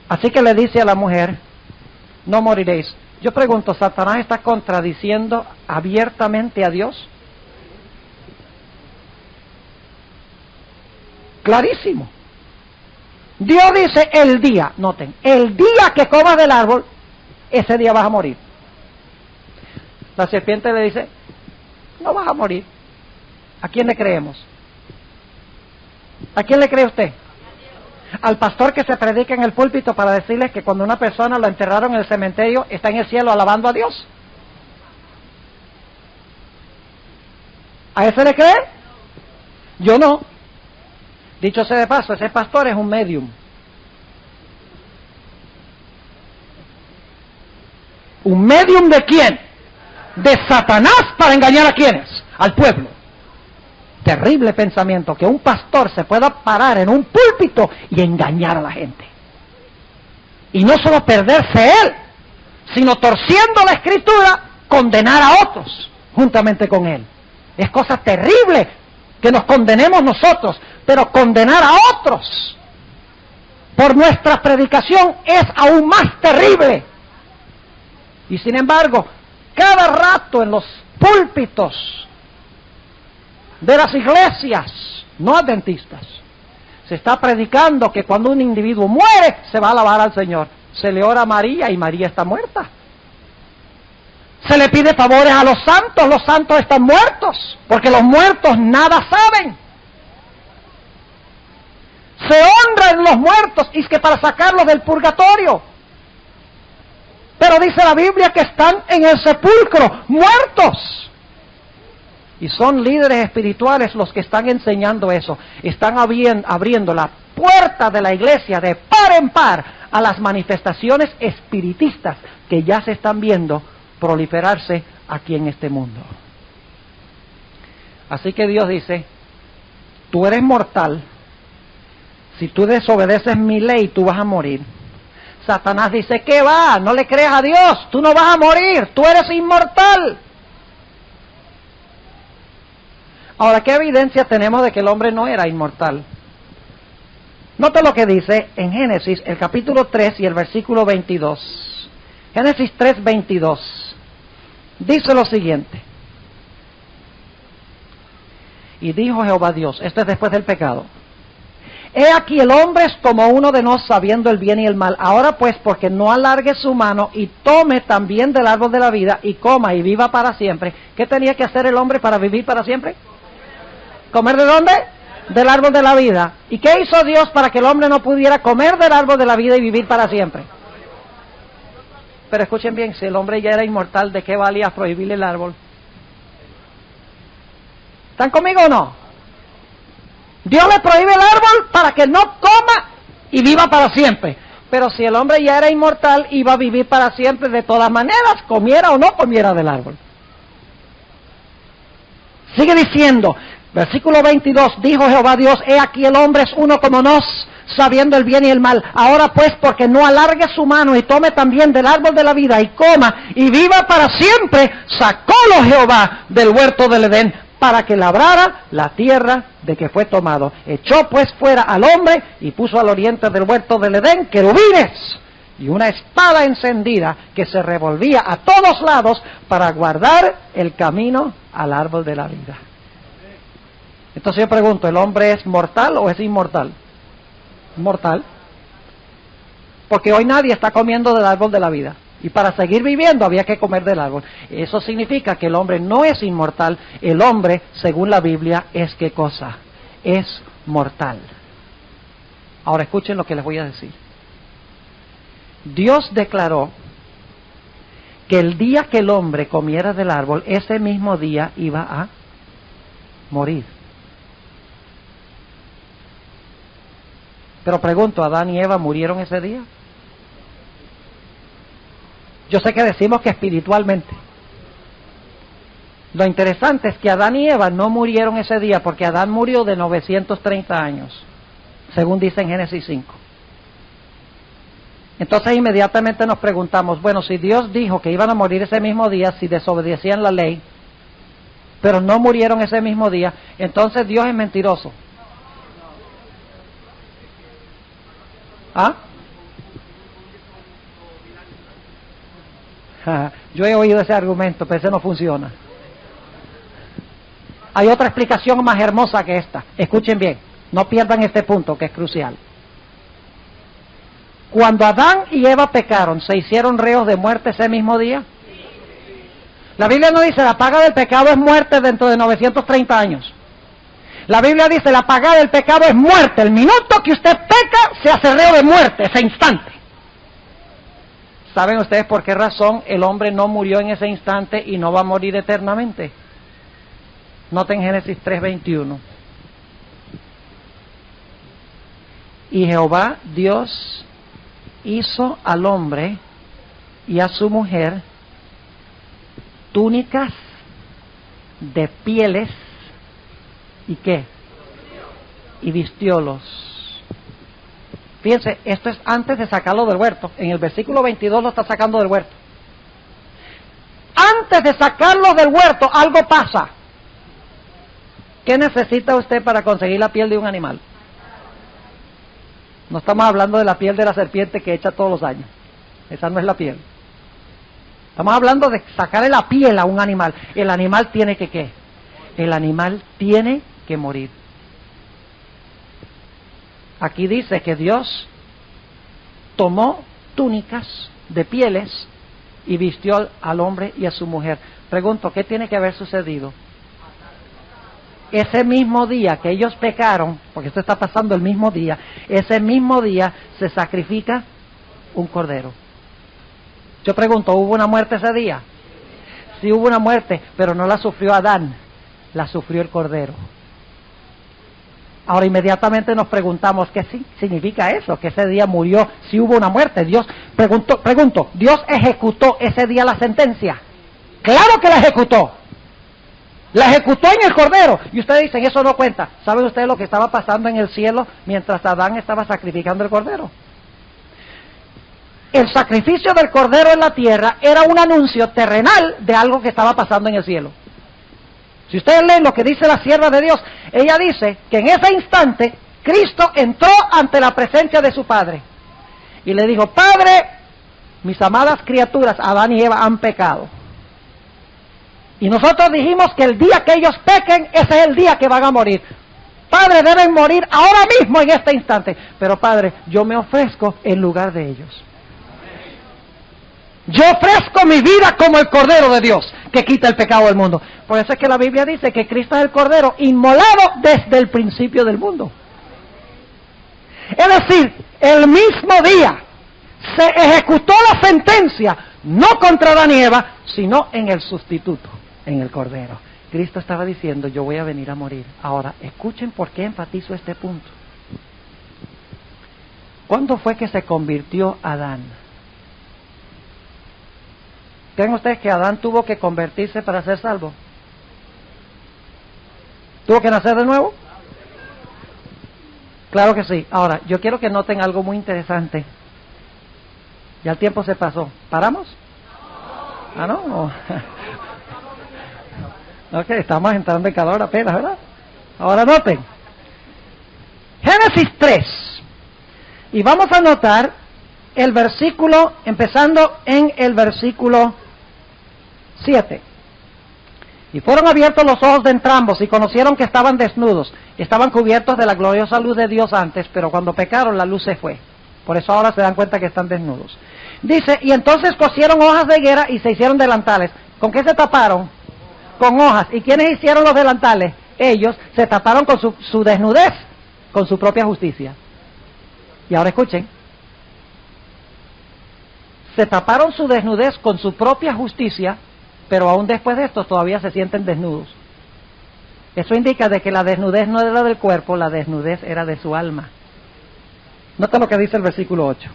Así que le dice a la mujer, no moriréis. Yo pregunto, ¿Satanás está contradiciendo abiertamente a Dios? Clarísimo. Dios dice el día, noten, el día que comas del árbol, ese día vas a morir. La serpiente le dice, no vas a morir. ¿A quién le creemos? ¿A quién le cree usted? Al pastor que se predica en el púlpito para decirles que cuando una persona lo enterraron en el cementerio, está en el cielo alabando a Dios. ¿A ese le cree? Yo no. Dicho sea de paso, ese pastor es un medium. ¿Un medium de quién? De Satanás, para engañar a quiénes? Al pueblo. Terrible pensamiento, que un pastor se pueda parar en un púlpito y engañar a la gente. Y no solo perderse él, sino torciendo la escritura, condenar a otros juntamente con él. Es cosa terrible que nos condenemos nosotros, pero condenar a otros por nuestra predicación es aún más terrible. Y sin embargo, cada rato en los púlpitos de las iglesias no adventistas se está predicando que cuando un individuo muere se va a alabar al Señor. Se le ora a María y María está muerta. Se le pide favores a los santos están muertos, porque los muertos nada saben. Se honran los muertos, y es que para sacarlos del purgatorio. Pero dice la Biblia que están en el sepulcro, muertos. Y son líderes espirituales los que están enseñando eso. Están abriendo la puerta de la iglesia de par en par a las manifestaciones espiritistas que ya se están viendo proliferarse aquí en este mundo. Así que Dios dice, tú eres mortal, si tú desobedeces mi ley, tú vas a morir. Satanás dice, ¿qué va? No le creas a Dios, tú no vas a morir, tú eres inmortal. Ahora, ¿qué evidencia tenemos de que el hombre no era inmortal? Nota lo que dice en Génesis, el capítulo 3 y el versículo 22. Génesis 3, 22. Dice lo siguiente. Y dijo Jehová Dios, esto es después del pecado, he aquí el hombre es como uno de nos sabiendo el bien y el mal. Ahora pues, porque no alargue su mano y tome también del árbol de la vida y coma y viva para siempre. ¿Qué tenía que hacer el hombre para vivir para siempre? ¿Comer de dónde? Del árbol de la vida. ¿Y qué hizo Dios para que el hombre no pudiera comer del árbol de la vida y vivir para siempre? Pero escuchen bien, si el hombre ya era inmortal, ¿de qué valía prohibirle el árbol? ¿Están conmigo o no? Dios le prohíbe el árbol para que no coma y viva para siempre. Pero si el hombre ya era inmortal, iba a vivir para siempre de todas maneras, comiera o no comiera del árbol. Sigue diciendo, versículo 22, dijo Jehová Dios, he aquí el hombre es uno como nos, sabiendo el bien y el mal. Ahora pues, porque no alargue su mano y tome también del árbol de la vida y coma y viva para siempre, sacólo Jehová del huerto del Edén para que labrara la tierra de que fue tomado. Echó pues fuera al hombre y puso al oriente del huerto del Edén querubines y una espada encendida que se revolvía a todos lados para guardar el camino al árbol de la vida. Entonces yo pregunto, ¿el hombre es mortal o es inmortal? Mortal. Porque hoy nadie está comiendo del árbol de la vida. Y para seguir viviendo había que comer del árbol. Eso significa que el hombre no es inmortal. El hombre, según la Biblia, es ¿qué cosa? Es mortal. Ahora escuchen lo que les voy a decir. Dios declaró que el día que el hombre comiera del árbol, ese mismo día iba a morir. Pero pregunto, ¿Adán y Eva murieron ese día? Yo sé que decimos que espiritualmente. Lo interesante es que Adán y Eva no murieron ese día porque Adán murió de 930 años, según dice en Génesis 5. Entonces inmediatamente nos preguntamos, bueno, si Dios dijo que iban a morir ese mismo día si desobedecían la ley, pero no murieron ese mismo día, entonces Dios es mentiroso. ¿Ah? Yo he oído ese argumento, pero ese no funciona. Hay otra explicación más hermosa que esta. Escuchen bien, no pierdan este punto que es crucial. Cuando Adán y Eva pecaron, ¿se hicieron reos de muerte ese mismo día? La Biblia no dice la paga del pecado es muerte dentro de 930 años. La Biblia dice la paga del pecado es muerte. El minuto que usted peca, se hace reo de muerte, ese instante. ¿Saben ustedes por qué razón el hombre no murió en ese instante y no va a morir eternamente? Noten Génesis 3:21. Y Jehová Dios hizo al hombre y a su mujer túnicas de pieles y ¿qué? Y vistiólos. Fíjense, esto es antes de sacarlo del huerto. En el versículo 22 lo está sacando del huerto. Antes de sacarlo del huerto, algo pasa. ¿Qué necesita usted para conseguir la piel de un animal? No estamos hablando de la piel de la serpiente que echa todos los años. Esa no es la piel. Estamos hablando de sacarle la piel a un animal. El animal tiene que ¿qué? El animal tiene que morir. Aquí dice que Dios tomó túnicas de pieles y vistió al hombre y a su mujer. Pregunto, ¿qué tiene que haber sucedido? Ese mismo día que ellos pecaron, porque esto está pasando el mismo día, ese mismo día se sacrifica un cordero. Yo pregunto, ¿hubo una muerte ese día? Sí hubo una muerte, pero no la sufrió Adán, la sufrió el cordero. Ahora inmediatamente nos preguntamos, ¿qué significa eso? Que ese día murió, si hubo una muerte. Dios, pregunto, ¿Dios ejecutó ese día la sentencia? ¡Claro que la ejecutó! La ejecutó en el cordero. Y ustedes dicen, eso no cuenta. ¿Saben ustedes lo que estaba pasando en el cielo mientras Adán estaba sacrificando el cordero? El sacrificio del cordero en la tierra era un anuncio terrenal de algo que estaba pasando en el cielo. Si ustedes leen lo que dice la sierva de Dios, ella dice que en ese instante Cristo entró ante la presencia de su Padre y le dijo, Padre, mis amadas criaturas, Adán y Eva han pecado. Y nosotros dijimos que el día que ellos pequen, ese es el día que van a morir. Padre, deben morir ahora mismo en este instante. Pero Padre, yo me ofrezco en lugar de ellos. Yo ofrezco mi vida como el Cordero de Dios, que quita el pecado del mundo. Por eso es que la Biblia dice que Cristo es el Cordero inmolado desde el principio del mundo. Es decir, el mismo día se ejecutó la sentencia, no contra Adán y Eva, sino en el sustituto, en el Cordero. Cristo estaba diciendo, yo voy a venir a morir. Ahora, escuchen por qué enfatizo este punto. ¿Cuándo fue que se convirtió Adán? ¿Creen ustedes que Adán tuvo que convertirse para ser salvo? ¿Tuvo que nacer de nuevo? Claro que sí. Ahora, yo quiero que noten algo muy interesante. Ya el tiempo se pasó. ¿Paramos? Ah, no. Ok, estamos entrando en calor apenas, ¿verdad? Ahora noten. Génesis 3. Y vamos a notar el versículo, empezando en el versículo 7. Y fueron abiertos los ojos de entrambos y conocieron que estaban desnudos. Estaban cubiertos de la gloriosa luz de Dios antes, pero cuando pecaron la luz se fue. Por eso ahora se dan cuenta que están desnudos. Dice, y entonces cosieron hojas de higuera y se hicieron delantales. ¿Con qué se taparon? Con hojas. ¿Y quiénes hicieron los delantales? Ellos se taparon con su desnudez, con su propia justicia. Y ahora escuchen. Se taparon su desnudez con su propia justicia, pero aún después de esto todavía se sienten desnudos. Eso indica de que la desnudez no era del cuerpo, la desnudez era de su alma. Nota lo que dice el versículo 8.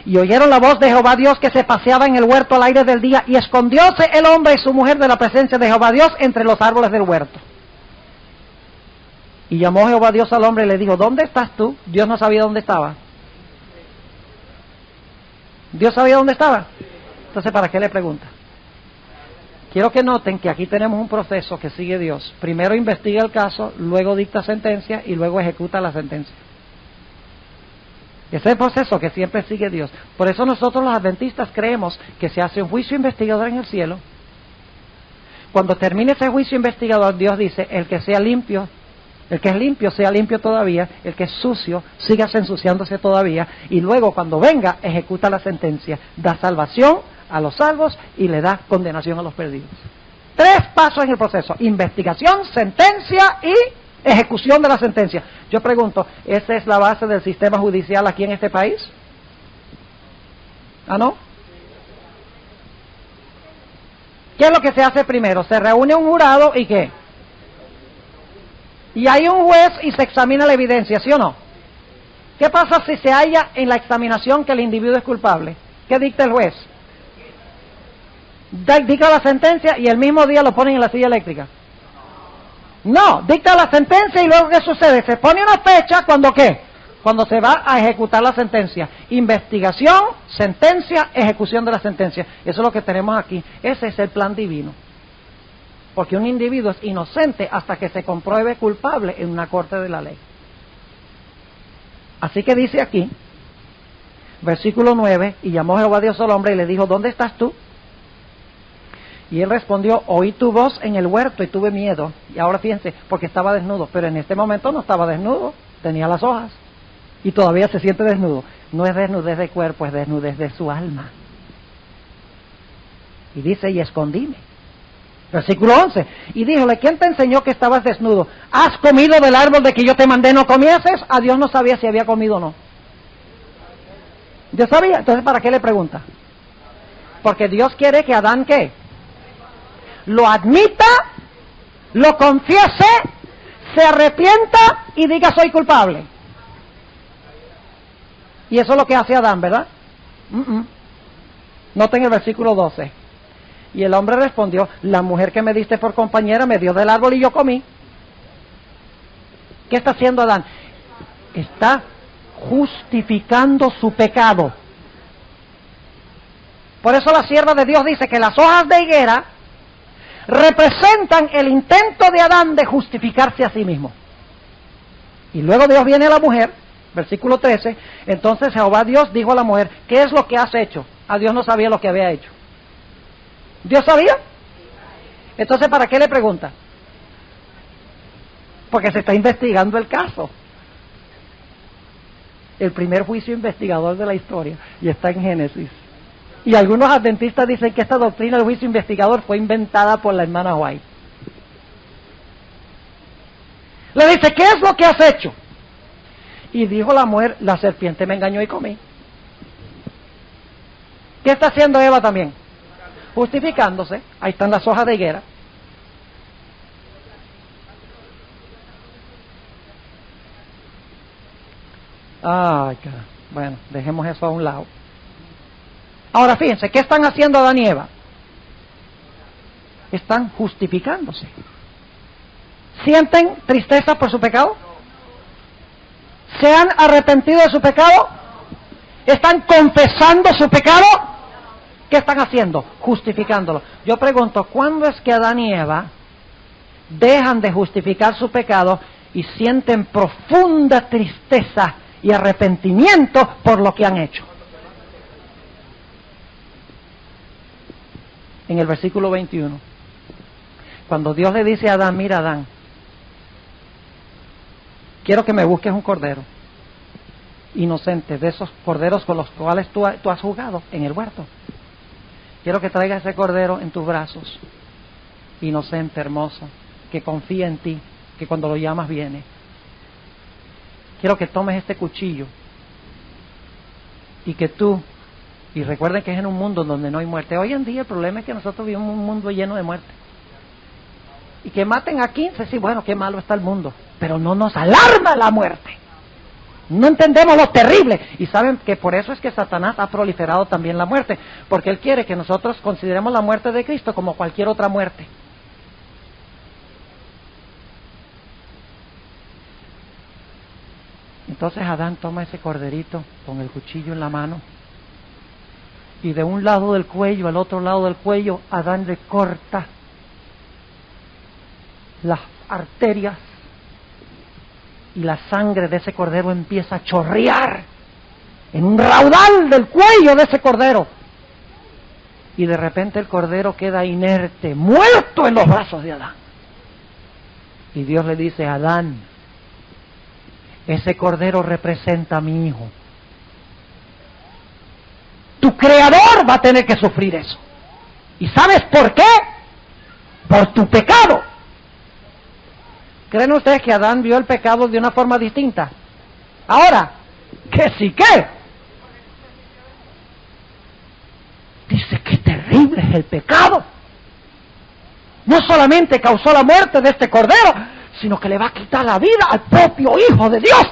Y oyeron la voz de Jehová Dios que se paseaba en el huerto al aire del día, y escondióse el hombre y su mujer de la presencia de Jehová Dios entre los árboles del huerto. Y llamó Jehová Dios al hombre y le dijo, ¿dónde estás tú? Dios no sabía dónde estaba. ¿Dios sabía dónde estaba? Entonces, ¿para qué le pregunta? Quiero que noten que aquí tenemos un proceso que sigue Dios. Primero investiga el caso, luego dicta sentencia y luego ejecuta la sentencia. Ese es el proceso que siempre sigue Dios. Por eso nosotros los adventistas creemos que se hace un juicio investigador en el cielo. Cuando termine ese juicio investigador, Dios dice, el que sea limpio, el que es limpio, sea limpio todavía, el que es sucio, sígase ensuciándose todavía, y luego cuando venga, ejecuta la sentencia, da salvación a los salvos y le da condenación a los perdidos. 3 pasos en el proceso: investigación, sentencia y ejecución de la sentencia. Yo pregunto, ¿esa es la base del sistema judicial aquí en este país? ¿Ah, no? ¿Qué es lo que se hace primero? Se reúne un jurado y ¿qué? Y hay un juez y se examina la evidencia, ¿sí o no? ¿Qué pasa si se halla en la examinación que el individuo es culpable? ¿Qué dicta el juez? Dicta la sentencia y el mismo día lo ponen en la silla eléctrica. No, dicta la sentencia y luego ¿qué sucede? Se pone una fecha cuando ¿qué? Cuando se va a ejecutar la sentencia. Investigación, sentencia, ejecución de la sentencia. Eso es lo que tenemos aquí. Ese es el plan divino. Porque un individuo es inocente hasta que se compruebe culpable en una corte de la ley. Así que dice aquí, versículo 9, y llamó Jehová Dios al hombre y le dijo, ¿dónde estás tú? Y él respondió, oí tu voz en el huerto y tuve miedo. Y ahora fíjense, porque estaba desnudo, pero en este momento no estaba desnudo, tenía las hojas. Y todavía se siente desnudo. No es desnudez de cuerpo, es desnudez de su alma. Y dice, y escondíme. Versículo 11. Y díjole, ¿quién te enseñó que estabas desnudo? ¿Has comido del árbol de que yo te mandé no comieses? A Dios no sabía si había comido o no. Dios sabía. Entonces, ¿para qué le pregunta? Porque Dios quiere que Adán, ¿qué? Lo admita, lo confiese, se arrepienta y diga soy culpable. Y eso es lo que hace Adán, ¿verdad? Noten el versículo 12. Y el hombre respondió, la mujer que me diste por compañera me dio del árbol y yo comí. ¿Qué está haciendo Adán? Está justificando su pecado. Por eso la sierva de Dios dice que las hojas de higuera representan el intento de Adán de justificarse a sí mismo. Y luego Dios viene a la mujer, versículo 13, entonces Jehová Dios dijo a la mujer, ¿qué es lo que has hecho? A Dios no sabía lo que había hecho. ¿Dios sabía? Entonces, ¿para qué le pregunta? Porque se está investigando el caso. El primer juicio investigador de la historia, y está en Génesis. Y algunos adventistas dicen que esta doctrina del juicio investigador fue inventada por la hermana White. Le dice, ¿qué es lo que has hecho? Y dijo la mujer, la serpiente me engañó y comí. ¿Qué está haciendo Eva también? Justificándose. Ahí están las hojas de higuera. Ay, bueno, dejemos eso a un lado. Ahora fíjense, ¿qué están haciendo Adán y Eva? Están justificándose. ¿Sienten tristeza por su pecado? ¿Se han arrepentido de su pecado? ¿Están confesando su pecado? ¿Qué están haciendo? Justificándolo. Yo pregunto, ¿cuándo es que Adán y Eva dejan de justificar su pecado y sienten profunda tristeza y arrepentimiento por lo que han hecho? En el versículo 21. Cuando Dios le dice a Adán, mira Adán, quiero que me busques un cordero inocente, de esos corderos con los cuales tú has jugado en el huerto. Quiero que traigas ese cordero en tus brazos, inocente, hermoso, que confía en ti, que cuando lo llamas viene. Quiero que tomes este cuchillo y que tú, y recuerden que es en un mundo donde no hay muerte. Hoy en día el problema es que nosotros vivimos en un mundo lleno de muerte. Y que maten a 15, sí, bueno, qué malo está el mundo, pero no nos alarma la muerte. No entendemos lo terrible. Y saben que por eso es que Satanás ha proliferado también la muerte, porque él quiere que nosotros consideremos la muerte de Cristo como cualquier otra muerte. Entonces Adán toma ese corderito con el cuchillo en la mano, y de un lado del cuello al otro lado del cuello Adán le corta las arterias, y la sangre de ese cordero empieza a chorrear en un raudal del cuello de ese cordero, y de repente el cordero queda inerte, muerto en los brazos de Adán. Y Dios le dice, Adán, ese cordero representa a mi hijo. Tu creador va a tener que sufrir eso. ¿Y sabes por qué? Por tu pecado. ¿Creen ustedes que Adán vio el pecado de una forma distinta? Ahora, que sí que. Dice que terrible es el pecado. No solamente causó la muerte de este cordero, sino que le va a quitar la vida al propio Hijo de Dios.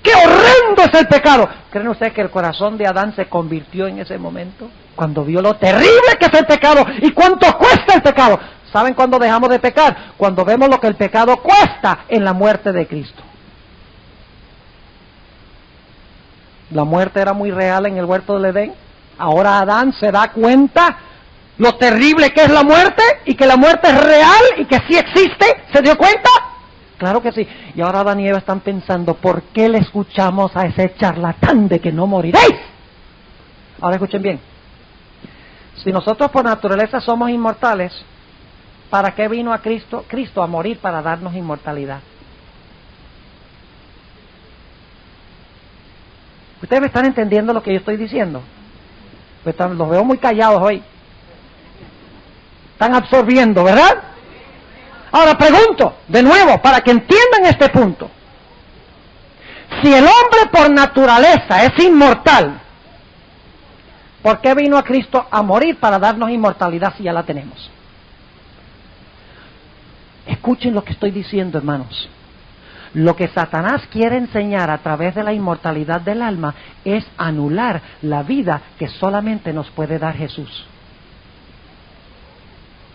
¡Qué horrendo es el pecado! ¿Creen ustedes que el corazón de Adán se convirtió en ese momento? Cuando vio lo terrible que es el pecado y cuánto cuesta el pecado. ¿Saben cuándo dejamos de pecar? Cuando vemos lo que el pecado cuesta en la muerte de Cristo. La muerte era muy real en el huerto del Edén. Ahora Adán se da cuenta lo terrible que es la muerte y que la muerte es real y que sí existe. ¿Se dio cuenta? Claro que sí. Y ahora Adán y Eva están pensando, ¿por qué le escuchamos a ese charlatán de que no moriréis? Ahora escuchen bien. Si nosotros por naturaleza somos inmortales, ¿para qué vino a Cristo a morir? Para darnos inmortalidad. ¿Ustedes me están entendiendo lo que yo estoy diciendo? Pues los veo muy callados hoy. Están absorbiendo, ¿verdad? Ahora pregunto, de nuevo, para que entiendan este punto. Si el hombre por naturaleza es inmortal, ¿por qué vino a Cristo a morir para darnos inmortalidad si ya la tenemos? Escuchen lo que estoy diciendo, hermanos. Lo que Satanás quiere enseñar a través de la inmortalidad del alma es anular la vida que solamente nos puede dar Jesús.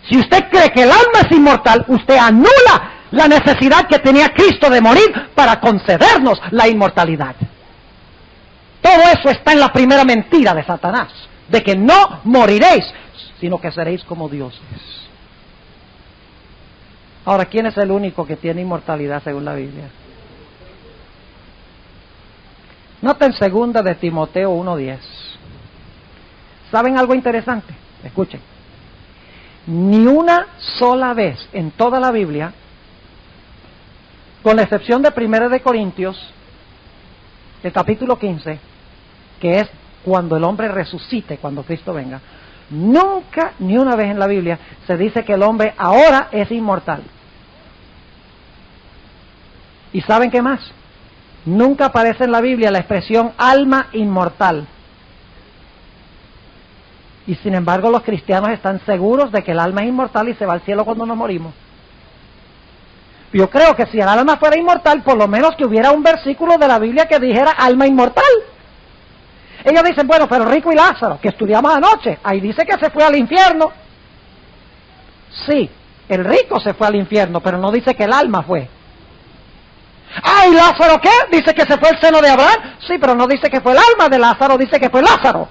Si usted cree que el alma es inmortal, usted anula la necesidad que tenía Cristo de morir para concedernos la inmortalidad. Todo eso está en la primera mentira de Satanás, de que no moriréis, sino que seréis como dioses. Ahora, ¿quién es el único que tiene inmortalidad según la Biblia? Noten 2 de Timoteo 1:10. ¿Saben algo interesante? Escuchen. Ni una sola vez en toda la Biblia, con la excepción de 1 de Corintios, el capítulo 15, que es cuando el hombre resucite, cuando Cristo venga, nunca, ni una vez en la Biblia, se dice que el hombre ahora es inmortal. ¿Y saben qué más? Nunca aparece en la Biblia la expresión alma inmortal. Y sin embargo los cristianos están seguros de que el alma es inmortal y se va al cielo cuando nos morimos. Yo creo que si el alma fuera inmortal, por lo menos que hubiera un versículo de la Biblia que dijera alma inmortal. Ellos dicen, bueno, pero Rico y Lázaro, que estudiamos anoche, ahí dice que se fue al infierno. Sí, el rico se fue al infierno, pero no dice que el alma fue. Ah, ¿y Lázaro qué? Dice que se fue al seno de Abraham. Sí, pero no dice que fue el alma de Lázaro, dice que fue Lázaro.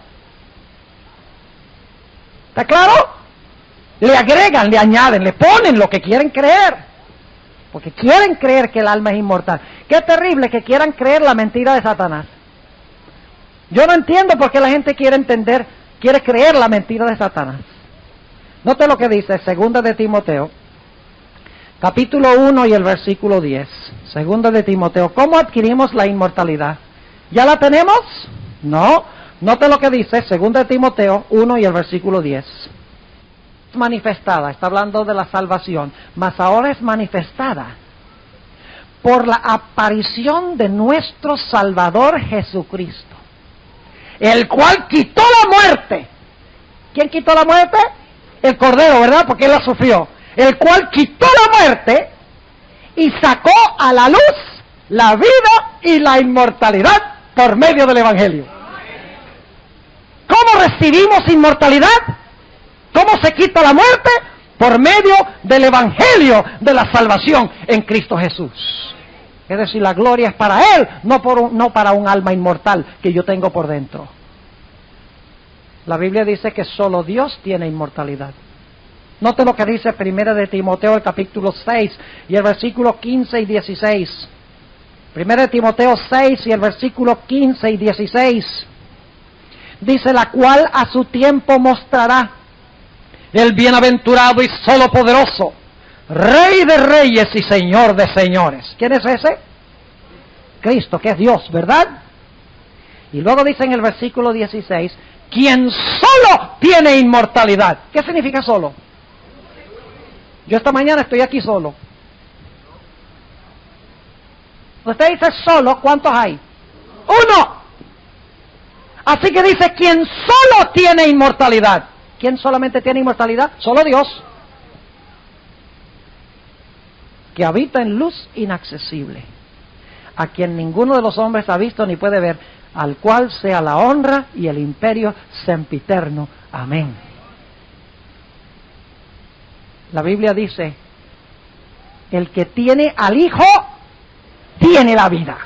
¿Está claro? Le agregan, le añaden, le ponen lo que quieren creer. Porque quieren creer que el alma es inmortal. Qué terrible que quieran creer la mentira de Satanás. Yo no entiendo por qué la gente quiere creer la mentira de Satanás. Note lo que dice 2 de Timoteo, capítulo 1 y el versículo 10. 2 de Timoteo, ¿cómo adquirimos la inmortalidad? ¿Ya la tenemos? No. Note lo que dice 2 de Timoteo 1 y el versículo 10. Manifestada, está hablando de la salvación, mas ahora es manifestada por la aparición de nuestro Salvador Jesucristo, el cual quitó la muerte. ¿Quién quitó la muerte? El Cordero, ¿verdad? Porque Él la sufrió. El cual quitó la muerte y sacó a la luz la vida y la inmortalidad por medio del Evangelio. ¿Cómo recibimos inmortalidad? ¿Cómo se quita la muerte? Por medio del Evangelio de la salvación en Cristo Jesús. Es decir, la gloria es para Él, no para un alma inmortal que yo tengo por dentro. La Biblia dice que solo Dios tiene inmortalidad. Note lo que dice 1 de Timoteo, el capítulo 6 y el versículo 15 y 16. 1 de Timoteo 6 y el versículo 15 y 16. Dice, la cual a su tiempo mostrará el bienaventurado y solo poderoso, Rey de reyes y Señor de señores. ¿Quién es ese? Cristo, que es Dios, ¿verdad? Y luego dice en el versículo 16, quien solo tiene inmortalidad. ¿Qué significa solo? Yo esta mañana estoy aquí solo. Usted dice solo, ¿cuántos hay? Uno. Así que dice, quien solo tiene inmortalidad. ¿Quién solamente tiene inmortalidad? Solo Dios. Que habita en luz inaccesible, a quien ninguno de los hombres ha visto ni puede ver, al cual sea la honra y el imperio sempiterno. Amén. La Biblia dice, el que tiene al Hijo, tiene la vida.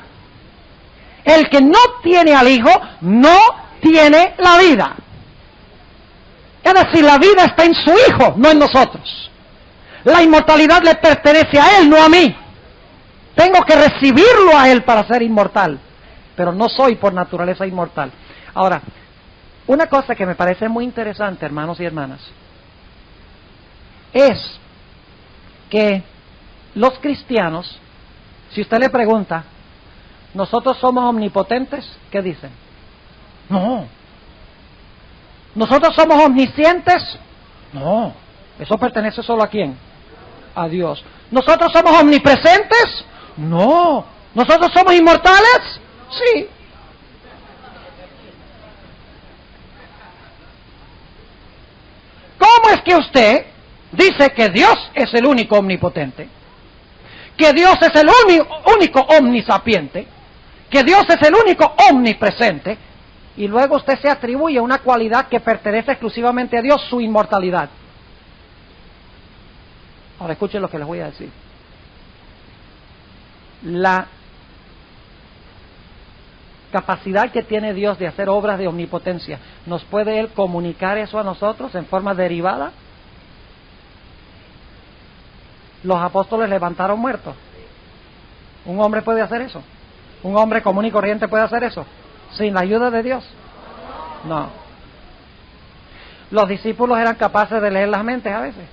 El que no tiene al Hijo, no tiene la vida. Es decir, la vida está en su Hijo, no en nosotros. La inmortalidad le pertenece a Él, no a mí. Tengo que recibirlo a Él para ser inmortal, pero no soy por naturaleza inmortal. Ahora, una cosa que me parece muy interesante, hermanos y hermanas, es que los cristianos, si usted le pregunta, ¿nosotros somos omnipotentes? ¿Qué dicen? No. ¿Nosotros somos omniscientes? No. ¿Eso pertenece solo a quién? A Dios. ¿Nosotros somos omnipresentes? No. ¿Nosotros somos inmortales? Sí. ¿Cómo es que usted dice que Dios es el único omnipotente? Que Dios es el único omnisapiente, que Dios es el único omnipresente, y luego usted se atribuye una cualidad que pertenece exclusivamente a Dios, su inmortalidad. Ahora escuchen lo que les voy a decir. La capacidad que tiene Dios de hacer obras de omnipotencia, ¿nos puede Él comunicar eso a nosotros en forma derivada? Los apóstoles levantaron muertos. ¿Un hombre puede hacer eso? ¿Un hombre común y corriente puede hacer eso? ¿Sin la ayuda de Dios? No. Los discípulos eran capaces de leer las mentes a veces.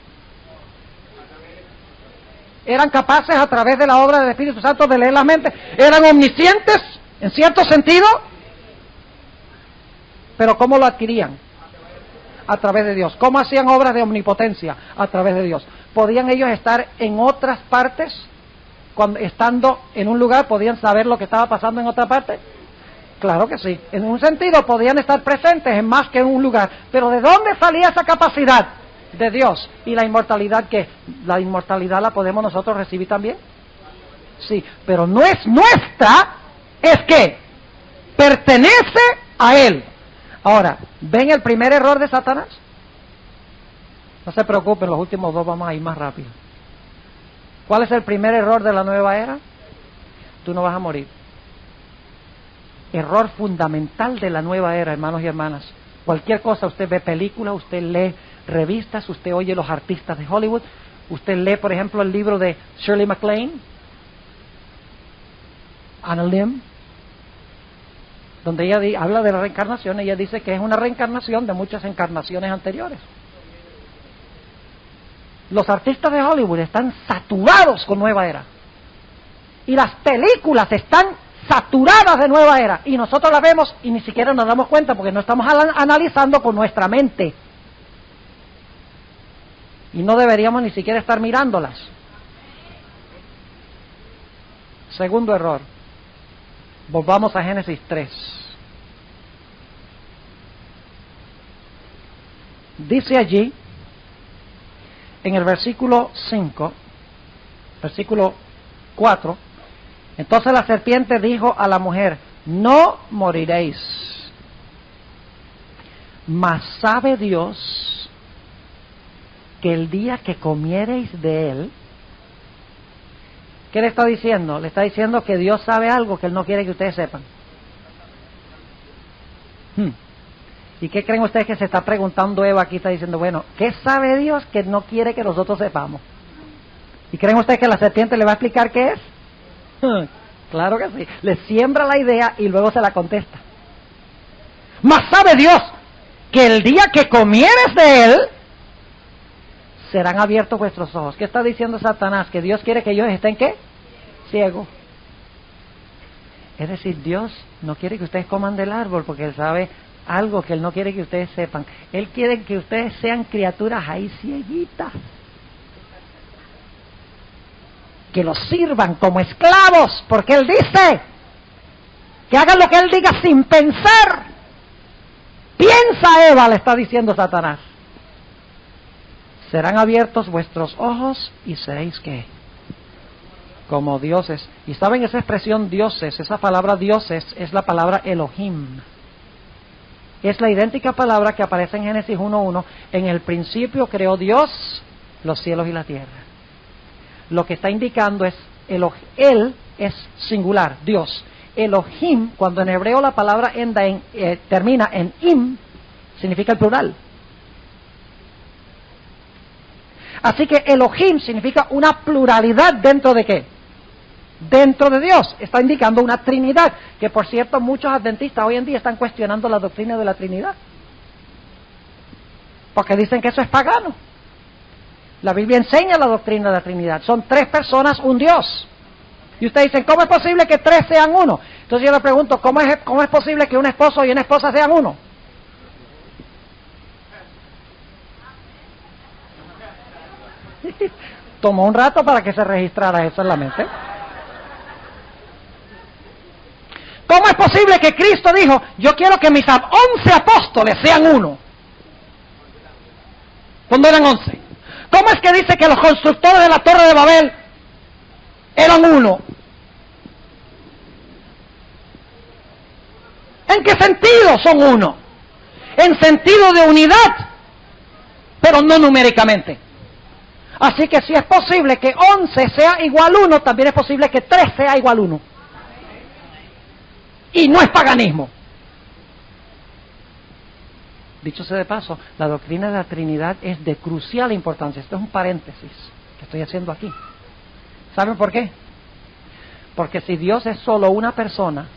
Eran capaces a través de la obra del Espíritu Santo de leer las mentes. Eran omniscientes, en cierto sentido. Pero ¿cómo lo adquirían? A través de Dios. ¿Cómo hacían obras de omnipotencia? A través de Dios. ¿Podían ellos estar en otras partes? Estando en un lugar, ¿podían saber lo que estaba pasando en otra parte? Claro que sí. En un sentido podían estar presentes en más que en un lugar. Pero ¿de dónde salía esa capacidad? De Dios. ¿Y la inmortalidad qué? ¿La inmortalidad la podemos nosotros recibir también? Sí, pero no es nuestra, es que pertenece a Él. Ahora, ¿ven el primer error de Satanás? No se preocupen, los últimos dos vamos a ir más rápido. ¿Cuál es el primer error de la nueva era? Tú no vas a morir. Error fundamental de la nueva era, hermanos y hermanas. Cualquier cosa, usted ve películas, usted lee revistas, usted oye los artistas de Hollywood, usted lee, por ejemplo, el libro de Shirley MacLaine, Anna Lim, donde ella habla de la reencarnación. Ella dice que es una reencarnación de muchas encarnaciones anteriores. Los artistas de Hollywood están saturados con nueva era. Y las películas están saturadas de nueva era. Y nosotros las vemos y ni siquiera nos damos cuenta porque no estamos analizando con nuestra mente. Y no deberíamos ni siquiera estar mirándolas. Segundo error. Volvamos a Génesis 3. Dice allí, en el versículo 5, versículo 4, entonces la serpiente dijo a la mujer, no moriréis, mas sabe Dios que el día que comiereis de él, ¿qué le está diciendo? Le está diciendo que Dios sabe algo que Él no quiere que ustedes sepan. ¿Y qué creen ustedes que se está preguntando Eva aquí? Está diciendo, bueno, ¿qué sabe Dios que no quiere que nosotros sepamos? ¿Y creen ustedes que la serpiente le va a explicar qué es? Claro que sí. Le siembra la idea y luego se la contesta. Mas sabe Dios que el día que comieres de él, serán abiertos vuestros ojos. ¿Qué está diciendo Satanás? Que Dios quiere que ellos estén, ¿qué? Ciegos. Es decir, Dios no quiere que ustedes coman del árbol porque Él sabe algo que Él no quiere que ustedes sepan. Él quiere que ustedes sean criaturas ahí cieguitas. Que los sirvan como esclavos, porque Él dice que hagan lo que Él diga sin pensar. Piensa, Eva, le está diciendo Satanás. Serán abiertos vuestros ojos y seréis ¿qué? Como dioses. Y saben esa expresión dioses, esa palabra dioses es la palabra Elohim. Es la idéntica palabra que aparece en Génesis 1:1. En el principio creó Dios los cielos y la tierra. Lo que está indicando es, Él es singular, Dios. Elohim, cuando en hebreo la palabra termina en im, significa el plural. Así que Elohim significa una pluralidad dentro de ¿qué? Dentro de Dios. Está indicando una Trinidad, que por cierto muchos adventistas hoy en día están cuestionando la doctrina de la Trinidad. Porque dicen que eso es pagano. La Biblia enseña la doctrina de la Trinidad. Son 3 personas, un Dios. Y ustedes dicen, ¿cómo es posible que 3 sean uno? Entonces yo le pregunto, ¿cómo es posible que un esposo y una esposa sean uno? Tomó un rato para que se registrara eso en la mente. ¿Cómo es posible que Cristo dijo, yo quiero que mis 11 apóstoles sean uno? Cuando eran 11. ¿Cómo es que dice que los constructores de la Torre de Babel eran uno? ¿En qué sentido son uno? En sentido de unidad, pero no numéricamente. Así que si es posible que 11 sea igual 1, también es posible que 3 sea igual 1. Y no es paganismo. Dicho sea de paso, la doctrina de la Trinidad es de crucial importancia. Esto es un paréntesis que estoy haciendo aquí. ¿Saben por qué? Porque si Dios es solo una persona,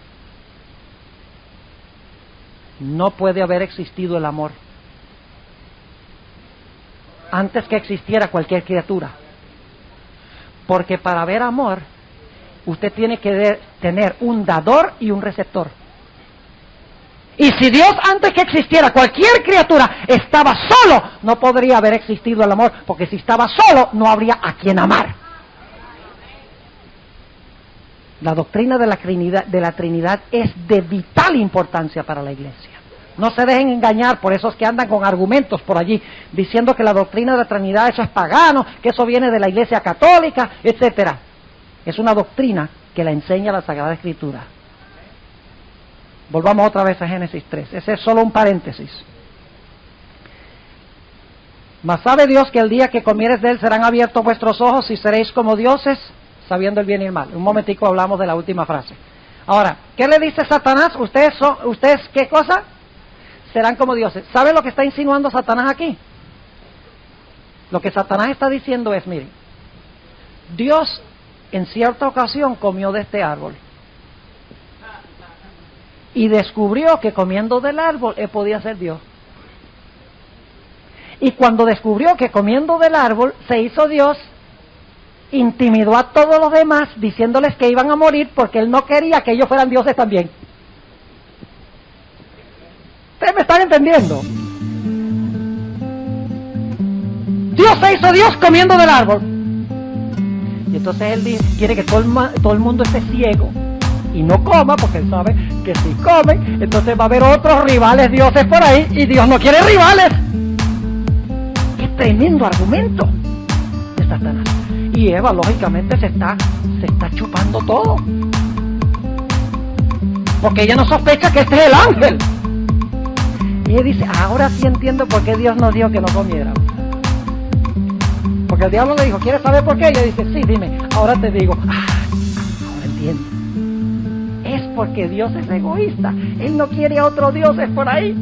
no puede haber existido el amor antes que existiera cualquier criatura. Porque para haber amor, usted tiene que tener un dador y un receptor. Y si Dios antes que existiera cualquier criatura estaba solo, no podría haber existido el amor, porque si estaba solo no habría a quien amar. La doctrina de la Trinidad es de vital importancia para la iglesia. No se dejen engañar por esos que andan con argumentos por allí, diciendo que la doctrina de la Trinidad eso es pagano, que eso viene de la iglesia católica, etcétera. Es una doctrina que la enseña la Sagrada Escritura. Volvamos otra vez a Génesis 3. Ese es solo un paréntesis. Mas sabe Dios que el día que comieres de él serán abiertos vuestros ojos y seréis como dioses, sabiendo el bien y el mal. Un momentico hablamos de la última frase. Ahora, ¿qué le dice Satanás? ¿Ustedes qué cosa? Serán como dioses. ¿Sabe lo que está insinuando Satanás aquí? Lo que Satanás está diciendo es, mire, Dios en cierta ocasión comió de este árbol y descubrió que comiendo del árbol él podía ser Dios. Y cuando descubrió que comiendo del árbol se hizo Dios, intimidó a todos los demás diciéndoles que iban a morir porque él no quería que ellos fueran dioses también. ¿Ustedes me están entendiendo? Dios se hizo Dios comiendo del árbol. Y entonces él quiere que todo el mundo esté ciego y no coma, porque él sabe que si comen, entonces va a haber otros rivales dioses por ahí, y Dios no quiere rivales. ¡Qué tremendo argumento de Satanás! Y Eva, lógicamente, se está chupando todo, porque ella no sospecha que este es el ángel. Y ella dice, ahora sí entiendo por qué Dios nos dijo que no comiéramos. Porque el diablo le dijo, ¿quieres saber por qué? Y ella dice, sí, dime, ahora te digo. Ahora entiendo. Es porque Dios es egoísta. Él no quiere a otros dioses por ahí,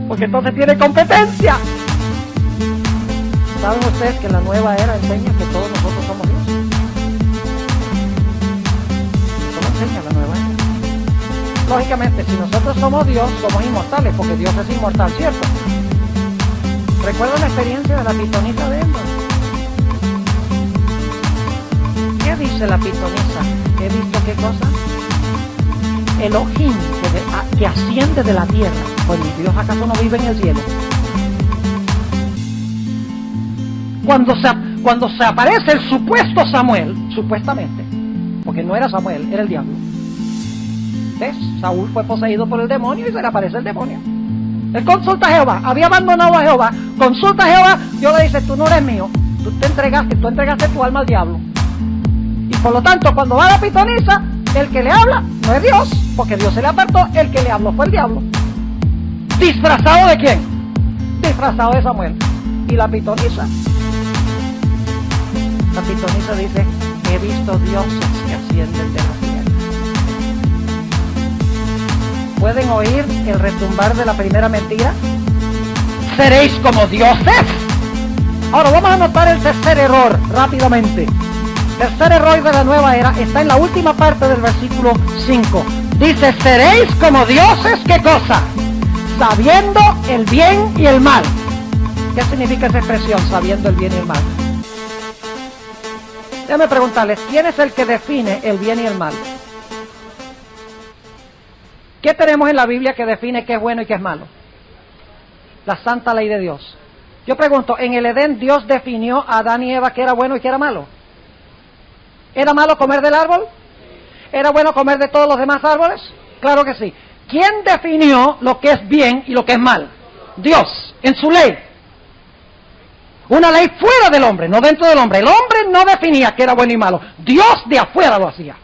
porque entonces tiene competencia. ¿Saben ustedes que la nueva era enseña que todos nosotros somos Dios? ¿Cómo enseña la nueva era? Lógicamente, si nosotros somos Dios, somos inmortales, porque Dios es inmortal, ¿cierto? ¿Recuerdan la experiencia de la pitonisa de Emma? ¿Qué dice la pitonisa? ¿He visto qué cosa? Elohim, que asciende de la tierra. Pues Dios acaso no vive en el cielo. Cuando se aparece el supuesto Samuel, supuestamente, porque no era Samuel, era el diablo. ¿Ves? Saúl fue poseído por el demonio y se le aparece el demonio. Él consulta a Jehová, había abandonado a Jehová, consulta a Jehová, Dios le dice, tú no eres mío, tú entregaste tu alma al diablo. Y por lo tanto, cuando va la pitonisa, el que le habla no es Dios, porque Dios se le apartó, el que le habló fue el diablo. ¿Disfrazado de quién? Disfrazado de Samuel. Y la pitonisa dice, he visto dioses que ascienden de la tierra. ¿Pueden oír el retumbar de la primera mentira? ¿Seréis como dioses? Ahora vamos a notar el tercer error rápidamente. Tercer error de la nueva era está en la última parte del versículo 5. Dice, seréis como dioses, ¿qué cosa? Sabiendo el bien y el mal. ¿Qué significa esa expresión, sabiendo el bien y el mal? Déjame preguntarles, ¿quién es el que define el bien y el mal? ¿Qué tenemos en la Biblia que define qué es bueno y qué es malo? La santa ley de Dios. Yo pregunto, ¿en el Edén Dios definió a Adán y Eva qué era bueno y qué era malo? ¿Era malo comer del árbol? ¿Era bueno comer de todos los demás árboles? Claro que sí. ¿Quién definió lo que es bien y lo que es mal? Dios, en su ley. Una ley fuera del hombre, no dentro del hombre. El hombre no definía qué era bueno y malo. Dios de afuera lo hacía.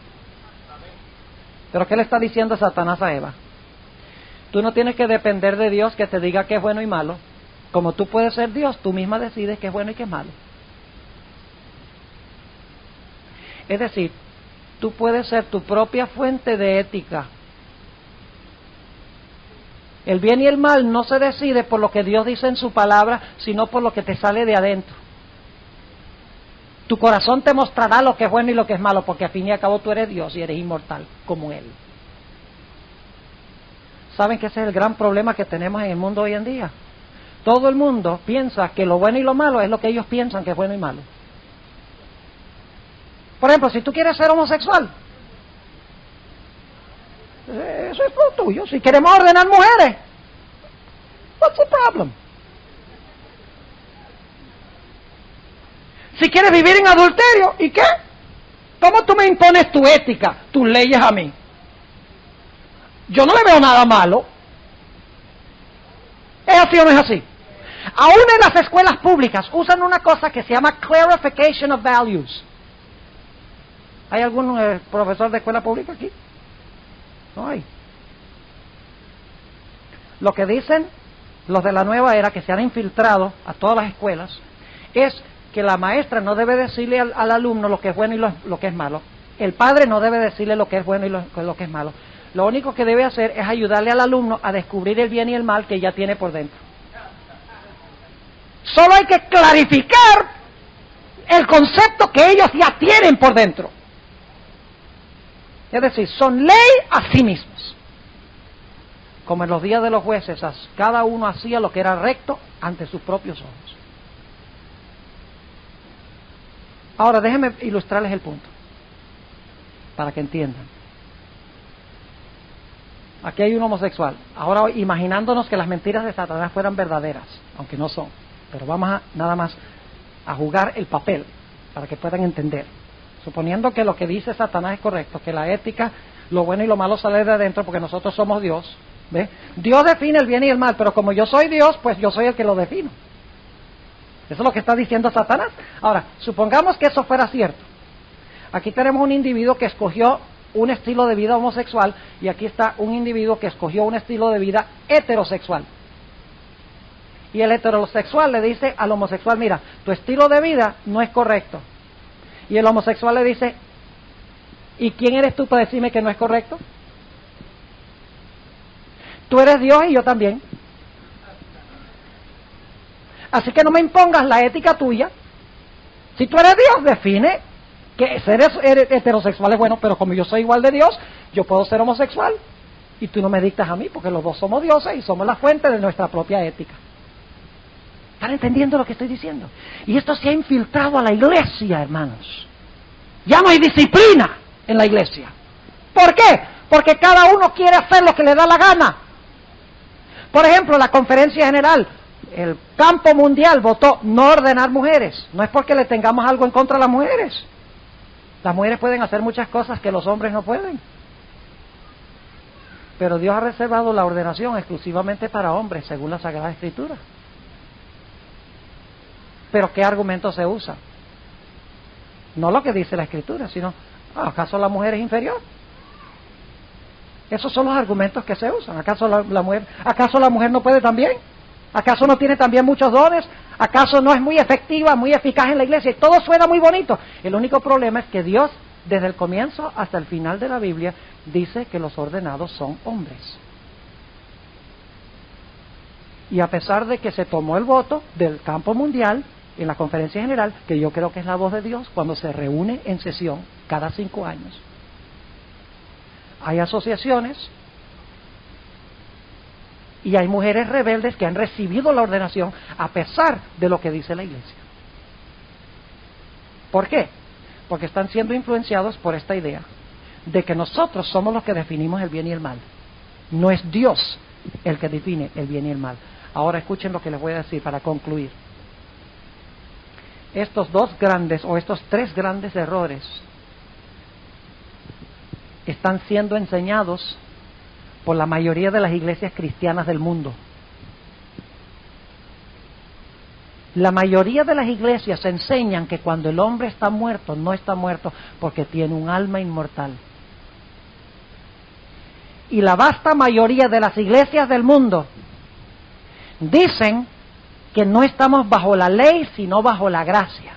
¿Pero qué le está diciendo Satanás a Eva? Tú no tienes que depender de Dios que te diga qué es bueno y malo. Como tú puedes ser Dios, tú misma decides qué es bueno y qué es malo. Es decir, tú puedes ser tu propia fuente de ética. El bien y el mal no se decide por lo que Dios dice en su palabra, sino por lo que te sale de adentro. Tu corazón te mostrará lo que es bueno y lo que es malo, porque al fin y al cabo tú eres Dios y eres inmortal, como Él. ¿Saben que ese es el gran problema que tenemos en el mundo hoy en día? Todo el mundo piensa que lo bueno y lo malo es lo que ellos piensan que es bueno y malo. Por ejemplo, si tú quieres ser homosexual, eso es lo tuyo. Si queremos ordenar mujeres, what's the problem? Si quieres vivir en adulterio, ¿y qué? ¿Cómo tú me impones tu ética, tus leyes a mí? Yo no le veo nada malo. ¿Es así o no es así? Aún en las escuelas públicas usan una cosa que se llama clarification of values. ¿Hay algún profesor de escuela pública aquí? No hay. Lo que dicen los de la nueva era, que se han infiltrado a todas las escuelas, es que la maestra no debe decirle al alumno lo que es bueno y lo que es malo. El padre no debe decirle lo que es bueno y lo que es malo. Lo único que debe hacer es ayudarle al alumno a descubrir el bien y el mal que ya tiene por dentro. Solo hay que clarificar el concepto que ellos ya tienen por dentro. Es decir, son ley a sí mismos. Como en los días de los jueces, cada uno hacía lo que era recto ante sus propios ojos. Ahora déjenme ilustrarles el punto, para que entiendan. Aquí hay un homosexual. Ahora imaginándonos que las mentiras de Satanás fueran verdaderas, aunque no son. Pero vamos nada más a jugar el papel, para que puedan entender. Suponiendo que lo que dice Satanás es correcto, que la ética, lo bueno y lo malo sale de adentro porque nosotros somos Dios. ¿Ve? Dios define el bien y el mal, pero como yo soy Dios, pues yo soy el que lo defino. Eso es lo que está diciendo Satanás. Ahora, supongamos que eso fuera cierto. Aquí tenemos un individuo que escogió un estilo de vida homosexual y aquí está un individuo que escogió un estilo de vida heterosexual. Y el heterosexual le dice al homosexual, mira, tu estilo de vida no es correcto. Y el homosexual le dice, ¿y quién eres tú para decirme que no es correcto? Tú eres Dios y yo también. Así que no me impongas la ética tuya. Si tú eres Dios, define que ser heterosexual es bueno, pero como yo soy igual de Dios, yo puedo ser homosexual. Y tú no me dictas a mí, porque los dos somos dioses y somos la fuente de nuestra propia ética. ¿Están entendiendo lo que estoy diciendo? Y esto se ha infiltrado a la iglesia, hermanos. Ya no hay disciplina en la iglesia. ¿Por qué? Porque cada uno quiere hacer lo que le da la gana. Por ejemplo, la conferencia general, el campo mundial votó no ordenar mujeres. No es porque le tengamos algo en contra a las mujeres. Las mujeres pueden hacer muchas cosas que los hombres no pueden. Pero Dios ha reservado la ordenación exclusivamente para hombres, según la Sagrada Escritura. Pero ¿qué argumento se usa? No lo que dice la Escritura, sino, ¿acaso la mujer es inferior? Esos son los argumentos que se usan. ¿Acaso la mujer no puede también? ¿Acaso no tiene también muchos dones? ¿Acaso no es muy efectiva, muy eficaz en la iglesia? Y todo suena muy bonito. El único problema es que Dios, desde el comienzo hasta el final de la Biblia, dice que los ordenados son hombres. Y a pesar de que se tomó el voto del campo mundial, en la conferencia general, que yo creo que es la voz de Dios, cuando se reúne en sesión cada 5 años, hay asociaciones y hay mujeres rebeldes que han recibido la ordenación a pesar de lo que dice la iglesia. ¿Por qué? Porque están siendo influenciados por esta idea de que nosotros somos los que definimos el bien y el mal. No es Dios el que define el bien y el mal. Ahora escuchen lo que les voy a decir para concluir. Estos tres grandes errores están siendo enseñados por la mayoría de las iglesias cristianas del mundo. La mayoría de las iglesias enseñan que cuando el hombre está muerto, no está muerto porque tiene un alma inmortal. Y la vasta mayoría de las iglesias del mundo dicen que no estamos bajo la ley, sino bajo la gracia.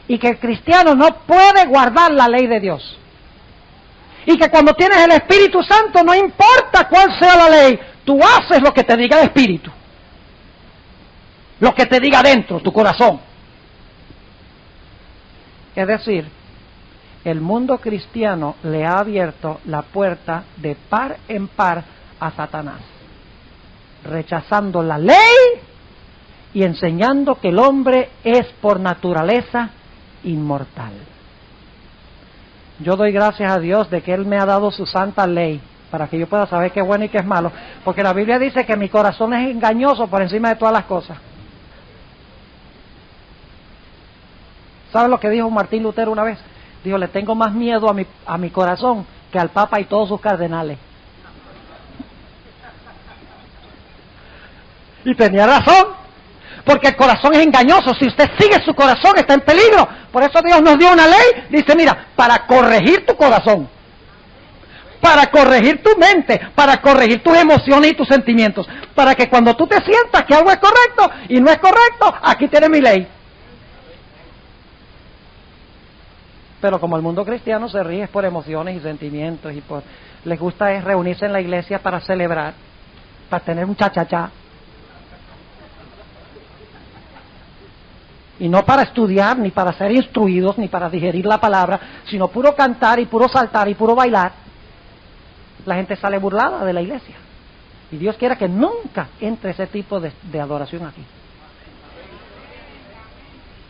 Y que el cristiano no puede guardar la ley de Dios. Y que cuando tienes el Espíritu Santo, no importa cuál sea la ley, tú haces lo que te diga el Espíritu. Lo que te diga dentro, tu corazón. Es decir, el mundo cristiano le ha abierto la puerta de par en par a Satanás, rechazando la ley y enseñando que el hombre es por naturaleza inmortal. Yo doy gracias a Dios de que Él me ha dado su santa ley para que yo pueda saber qué es bueno y qué es malo, porque la Biblia dice que mi corazón es engañoso por encima de todas las cosas. ¿Sabe lo que dijo Martín Lutero una vez? Dijo, le tengo más miedo a mi corazón que al Papa y todos sus cardenales. Y tenía razón, porque el corazón es engañoso. Si usted sigue su corazón, está en peligro. Por eso Dios nos dio una ley. Dice, mira, para corregir tu corazón, para corregir tu mente, para corregir tus emociones y tus sentimientos, para que cuando tú te sientas que algo es correcto y no es correcto, aquí tienes mi ley. Pero como el mundo cristiano se ríe por emociones y sentimientos y les gusta es reunirse en la iglesia para celebrar, para tener un cha-cha-cha. Y no para estudiar, ni para ser instruidos, ni para digerir la palabra, sino puro cantar y puro saltar y puro bailar. La gente sale burlada de la iglesia. Y Dios quiere que nunca entre ese tipo de adoración aquí.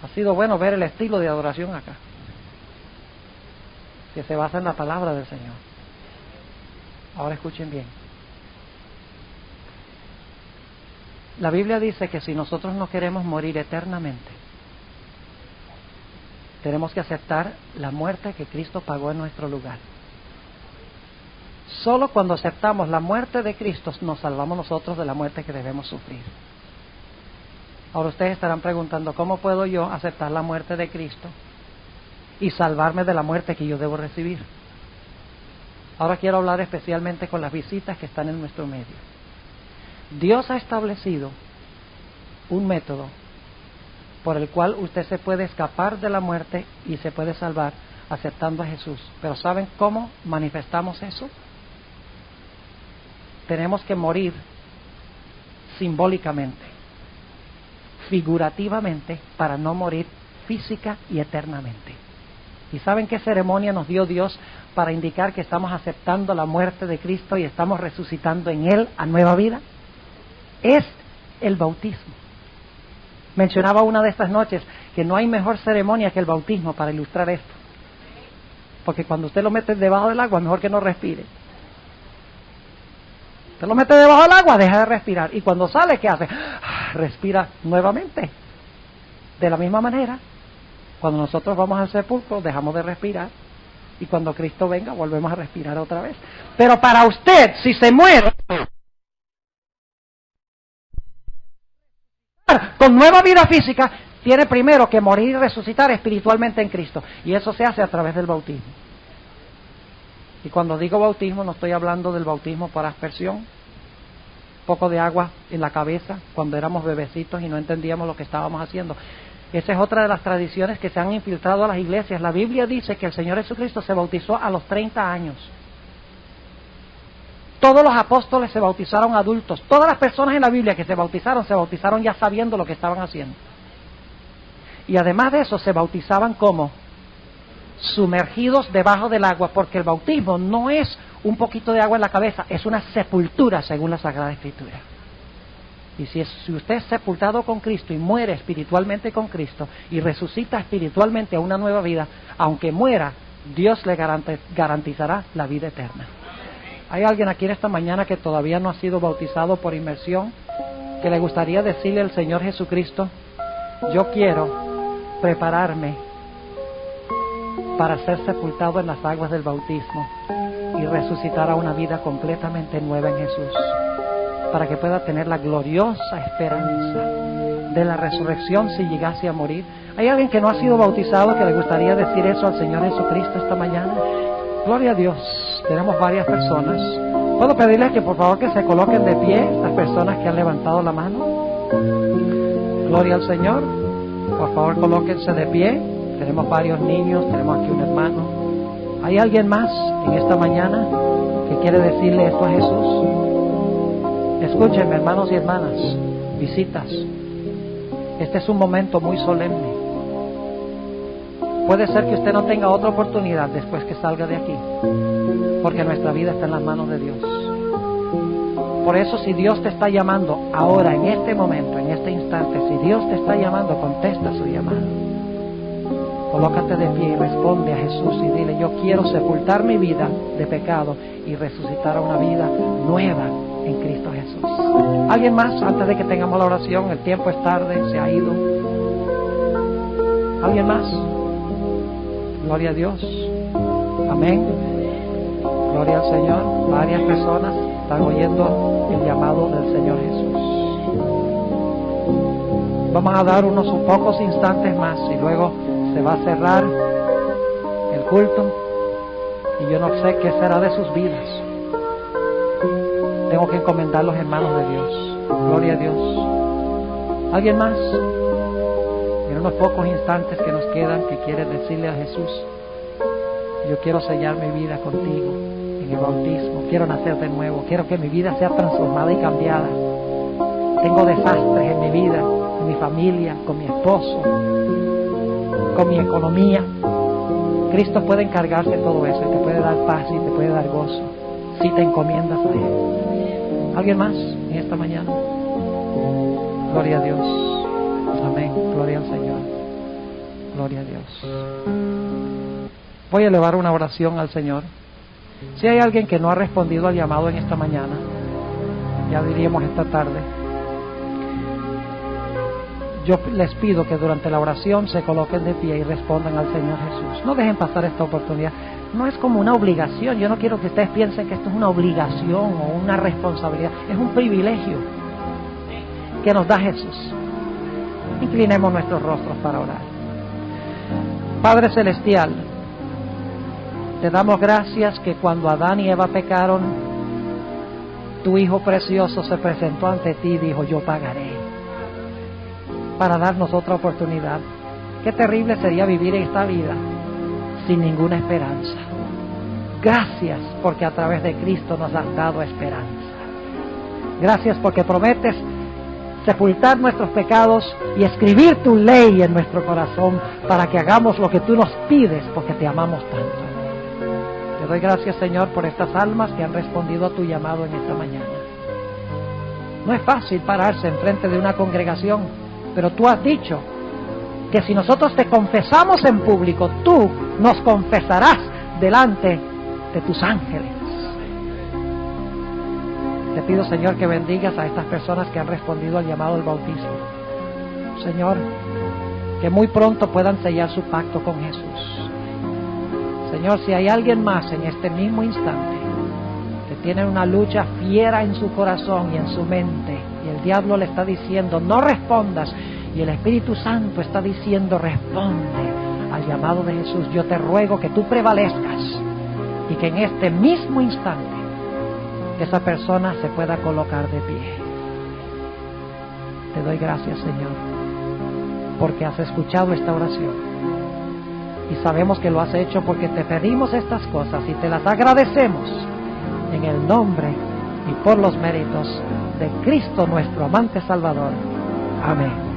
Ha sido bueno ver el estilo de adoración acá, que se basa en la palabra del Señor. Ahora escuchen bien. La Biblia dice que si nosotros no queremos morir eternamente, tenemos que aceptar la muerte que Cristo pagó en nuestro lugar. Solo cuando aceptamos la muerte de Cristo nos salvamos nosotros de la muerte que debemos sufrir. Ahora ustedes estarán preguntando, ¿cómo puedo yo aceptar la muerte de Cristo y salvarme de la muerte que yo debo recibir? Ahora quiero hablar especialmente con las visitas que están en nuestro medio. Dios ha establecido un método por el cual usted se puede escapar de la muerte y se puede salvar aceptando a Jesús. Pero ¿saben cómo manifestamos eso? Tenemos que morir simbólicamente, figurativamente, para no morir física y eternamente. ¿Y saben qué ceremonia nos dio Dios para indicar que estamos aceptando la muerte de Cristo y estamos resucitando en Él a nueva vida? Es el bautismo. Mencionaba una de estas noches que no hay mejor ceremonia que el bautismo para ilustrar esto. Porque cuando usted lo mete debajo del agua, mejor que no respire. Usted lo mete debajo del agua, deja de respirar. Y cuando sale, ¿qué hace? Respira nuevamente. De la misma manera, cuando nosotros vamos al sepulcro, dejamos de respirar. Y cuando Cristo venga, volvemos a respirar otra vez. Pero para usted, si se muere con nueva vida física, tiene primero que morir y resucitar espiritualmente en Cristo. Y eso se hace a través del bautismo. Y cuando digo bautismo, no estoy hablando del bautismo por aspersión, poco de agua en la cabeza, cuando éramos bebecitos y no entendíamos lo que estábamos haciendo. Esa es otra de las tradiciones que se han infiltrado a las iglesias. La Biblia dice que el Señor Jesucristo se bautizó a los 30 años. Todos los apóstoles se bautizaron adultos. Todas las personas en la Biblia que se bautizaron ya sabiendo lo que estaban haciendo. Y además de eso, se bautizaban como sumergidos debajo del agua, porque el bautismo no es un poquito de agua en la cabeza, es una sepultura según la Sagrada Escritura. Y si usted es sepultado con Cristo y muere espiritualmente con Cristo y resucita espiritualmente a una nueva vida, aunque muera, Dios le garantizará la vida eterna. ¿Hay alguien aquí en esta mañana que todavía no ha sido bautizado por inmersión, que le gustaría decirle al Señor Jesucristo, yo quiero prepararme para ser sepultado en las aguas del bautismo y resucitar a una vida completamente nueva en Jesús, para que pueda tener la gloriosa esperanza de la resurrección si llegase a morir? ¿Hay alguien que no ha sido bautizado que le gustaría decir eso al Señor Jesucristo esta mañana? Gloria a Dios. Tenemos varias personas. ¿Puedo pedirles que por favor que se coloquen de pie las personas que han levantado la mano? Gloria al Señor. Por favor, colóquense de pie. Tenemos varios niños, tenemos aquí un hermano. ¿Hay alguien más en esta mañana que quiere decirle esto a Jesús? Escúchenme, hermanos y hermanas, visitas. Este es un momento muy solemne. Puede ser que usted no tenga otra oportunidad después que salga de aquí, porque nuestra vida está en las manos de Dios. Por eso, si Dios te está llamando ahora, en este momento, en este instante, si Dios te está llamando, contesta su llamada. Colócate de pie y responde a Jesús y dile, yo quiero sepultar mi vida de pecado y resucitar a una vida nueva en Cristo Jesús. ¿Alguien más antes de que tengamos la oración? El tiempo es tarde, se ha ido. ¿Alguien más? Gloria a Dios. Amén. Gloria al Señor. Varias personas están oyendo el llamado del Señor Jesús. Vamos a dar unos pocos instantes más y luego se va a cerrar el culto. Y yo no sé qué será de sus vidas. Tengo que encomendarlos en manos de Dios. Gloria a Dios. ¿Alguien más? En unos pocos instantes que nos quedan, que quiere decirle a Jesús: yo quiero sellar mi vida contigo en el bautismo. Quiero nacer de nuevo. Quiero que mi vida sea transformada y cambiada. Tengo desastres en mi vida, en mi familia, con mi esposo, con mi economía. Cristo puede encargarse de todo eso y te puede dar paz y te puede dar gozo si te encomiendas a Él. ¿Alguien más en esta mañana? Gloria a Dios. Amén. Gloria al Señor. Gloria a Dios. Voy a elevar una oración al Señor. Si hay alguien que no ha respondido al llamado en esta mañana, ya diríamos esta tarde, yo les pido que durante la oración se coloquen de pie y respondan al Señor Jesús. No dejen pasar esta oportunidad. No es como una obligación. Yo no quiero que ustedes piensen que esto es una obligación o una responsabilidad. Es un privilegio que nos da Jesús. Inclinemos nuestros rostros para orar. Padre Celestial, te damos gracias que cuando Adán y Eva pecaron, tu Hijo precioso se presentó ante ti y dijo: yo pagaré, para darnos otra oportunidad. Qué terrible sería vivir en esta vida sin ninguna esperanza. Gracias porque a través de Cristo nos has dado esperanza. Gracias porque prometes sepultar nuestros pecados y escribir tu ley en nuestro corazón para que hagamos lo que tú nos pides, porque te amamos tanto. Te doy gracias, Señor, por estas almas que han respondido a tu llamado en esta mañana. No es fácil pararse enfrente de una congregación, pero tú has dicho que si nosotros te confesamos en público, tú nos confesarás delante de tus ángeles. Te pido, Señor, que bendigas a estas personas que han respondido al llamado del bautismo. Señor, que muy pronto puedan sellar su pacto con Jesús. Señor, si hay alguien más en este mismo instante que tiene una lucha fiera en su corazón y en su mente, y el diablo le está diciendo: no respondas, y el Espíritu Santo está diciendo: responde al llamado de Jesús, yo te ruego que tú prevalezcas y que en este mismo instante esa persona se pueda colocar de pie. Te doy gracias, Señor, porque has escuchado esta oración y sabemos que lo has hecho porque te pedimos estas cosas y te las agradecemos en el nombre y por los méritos de Cristo, nuestro amante Salvador. Amén.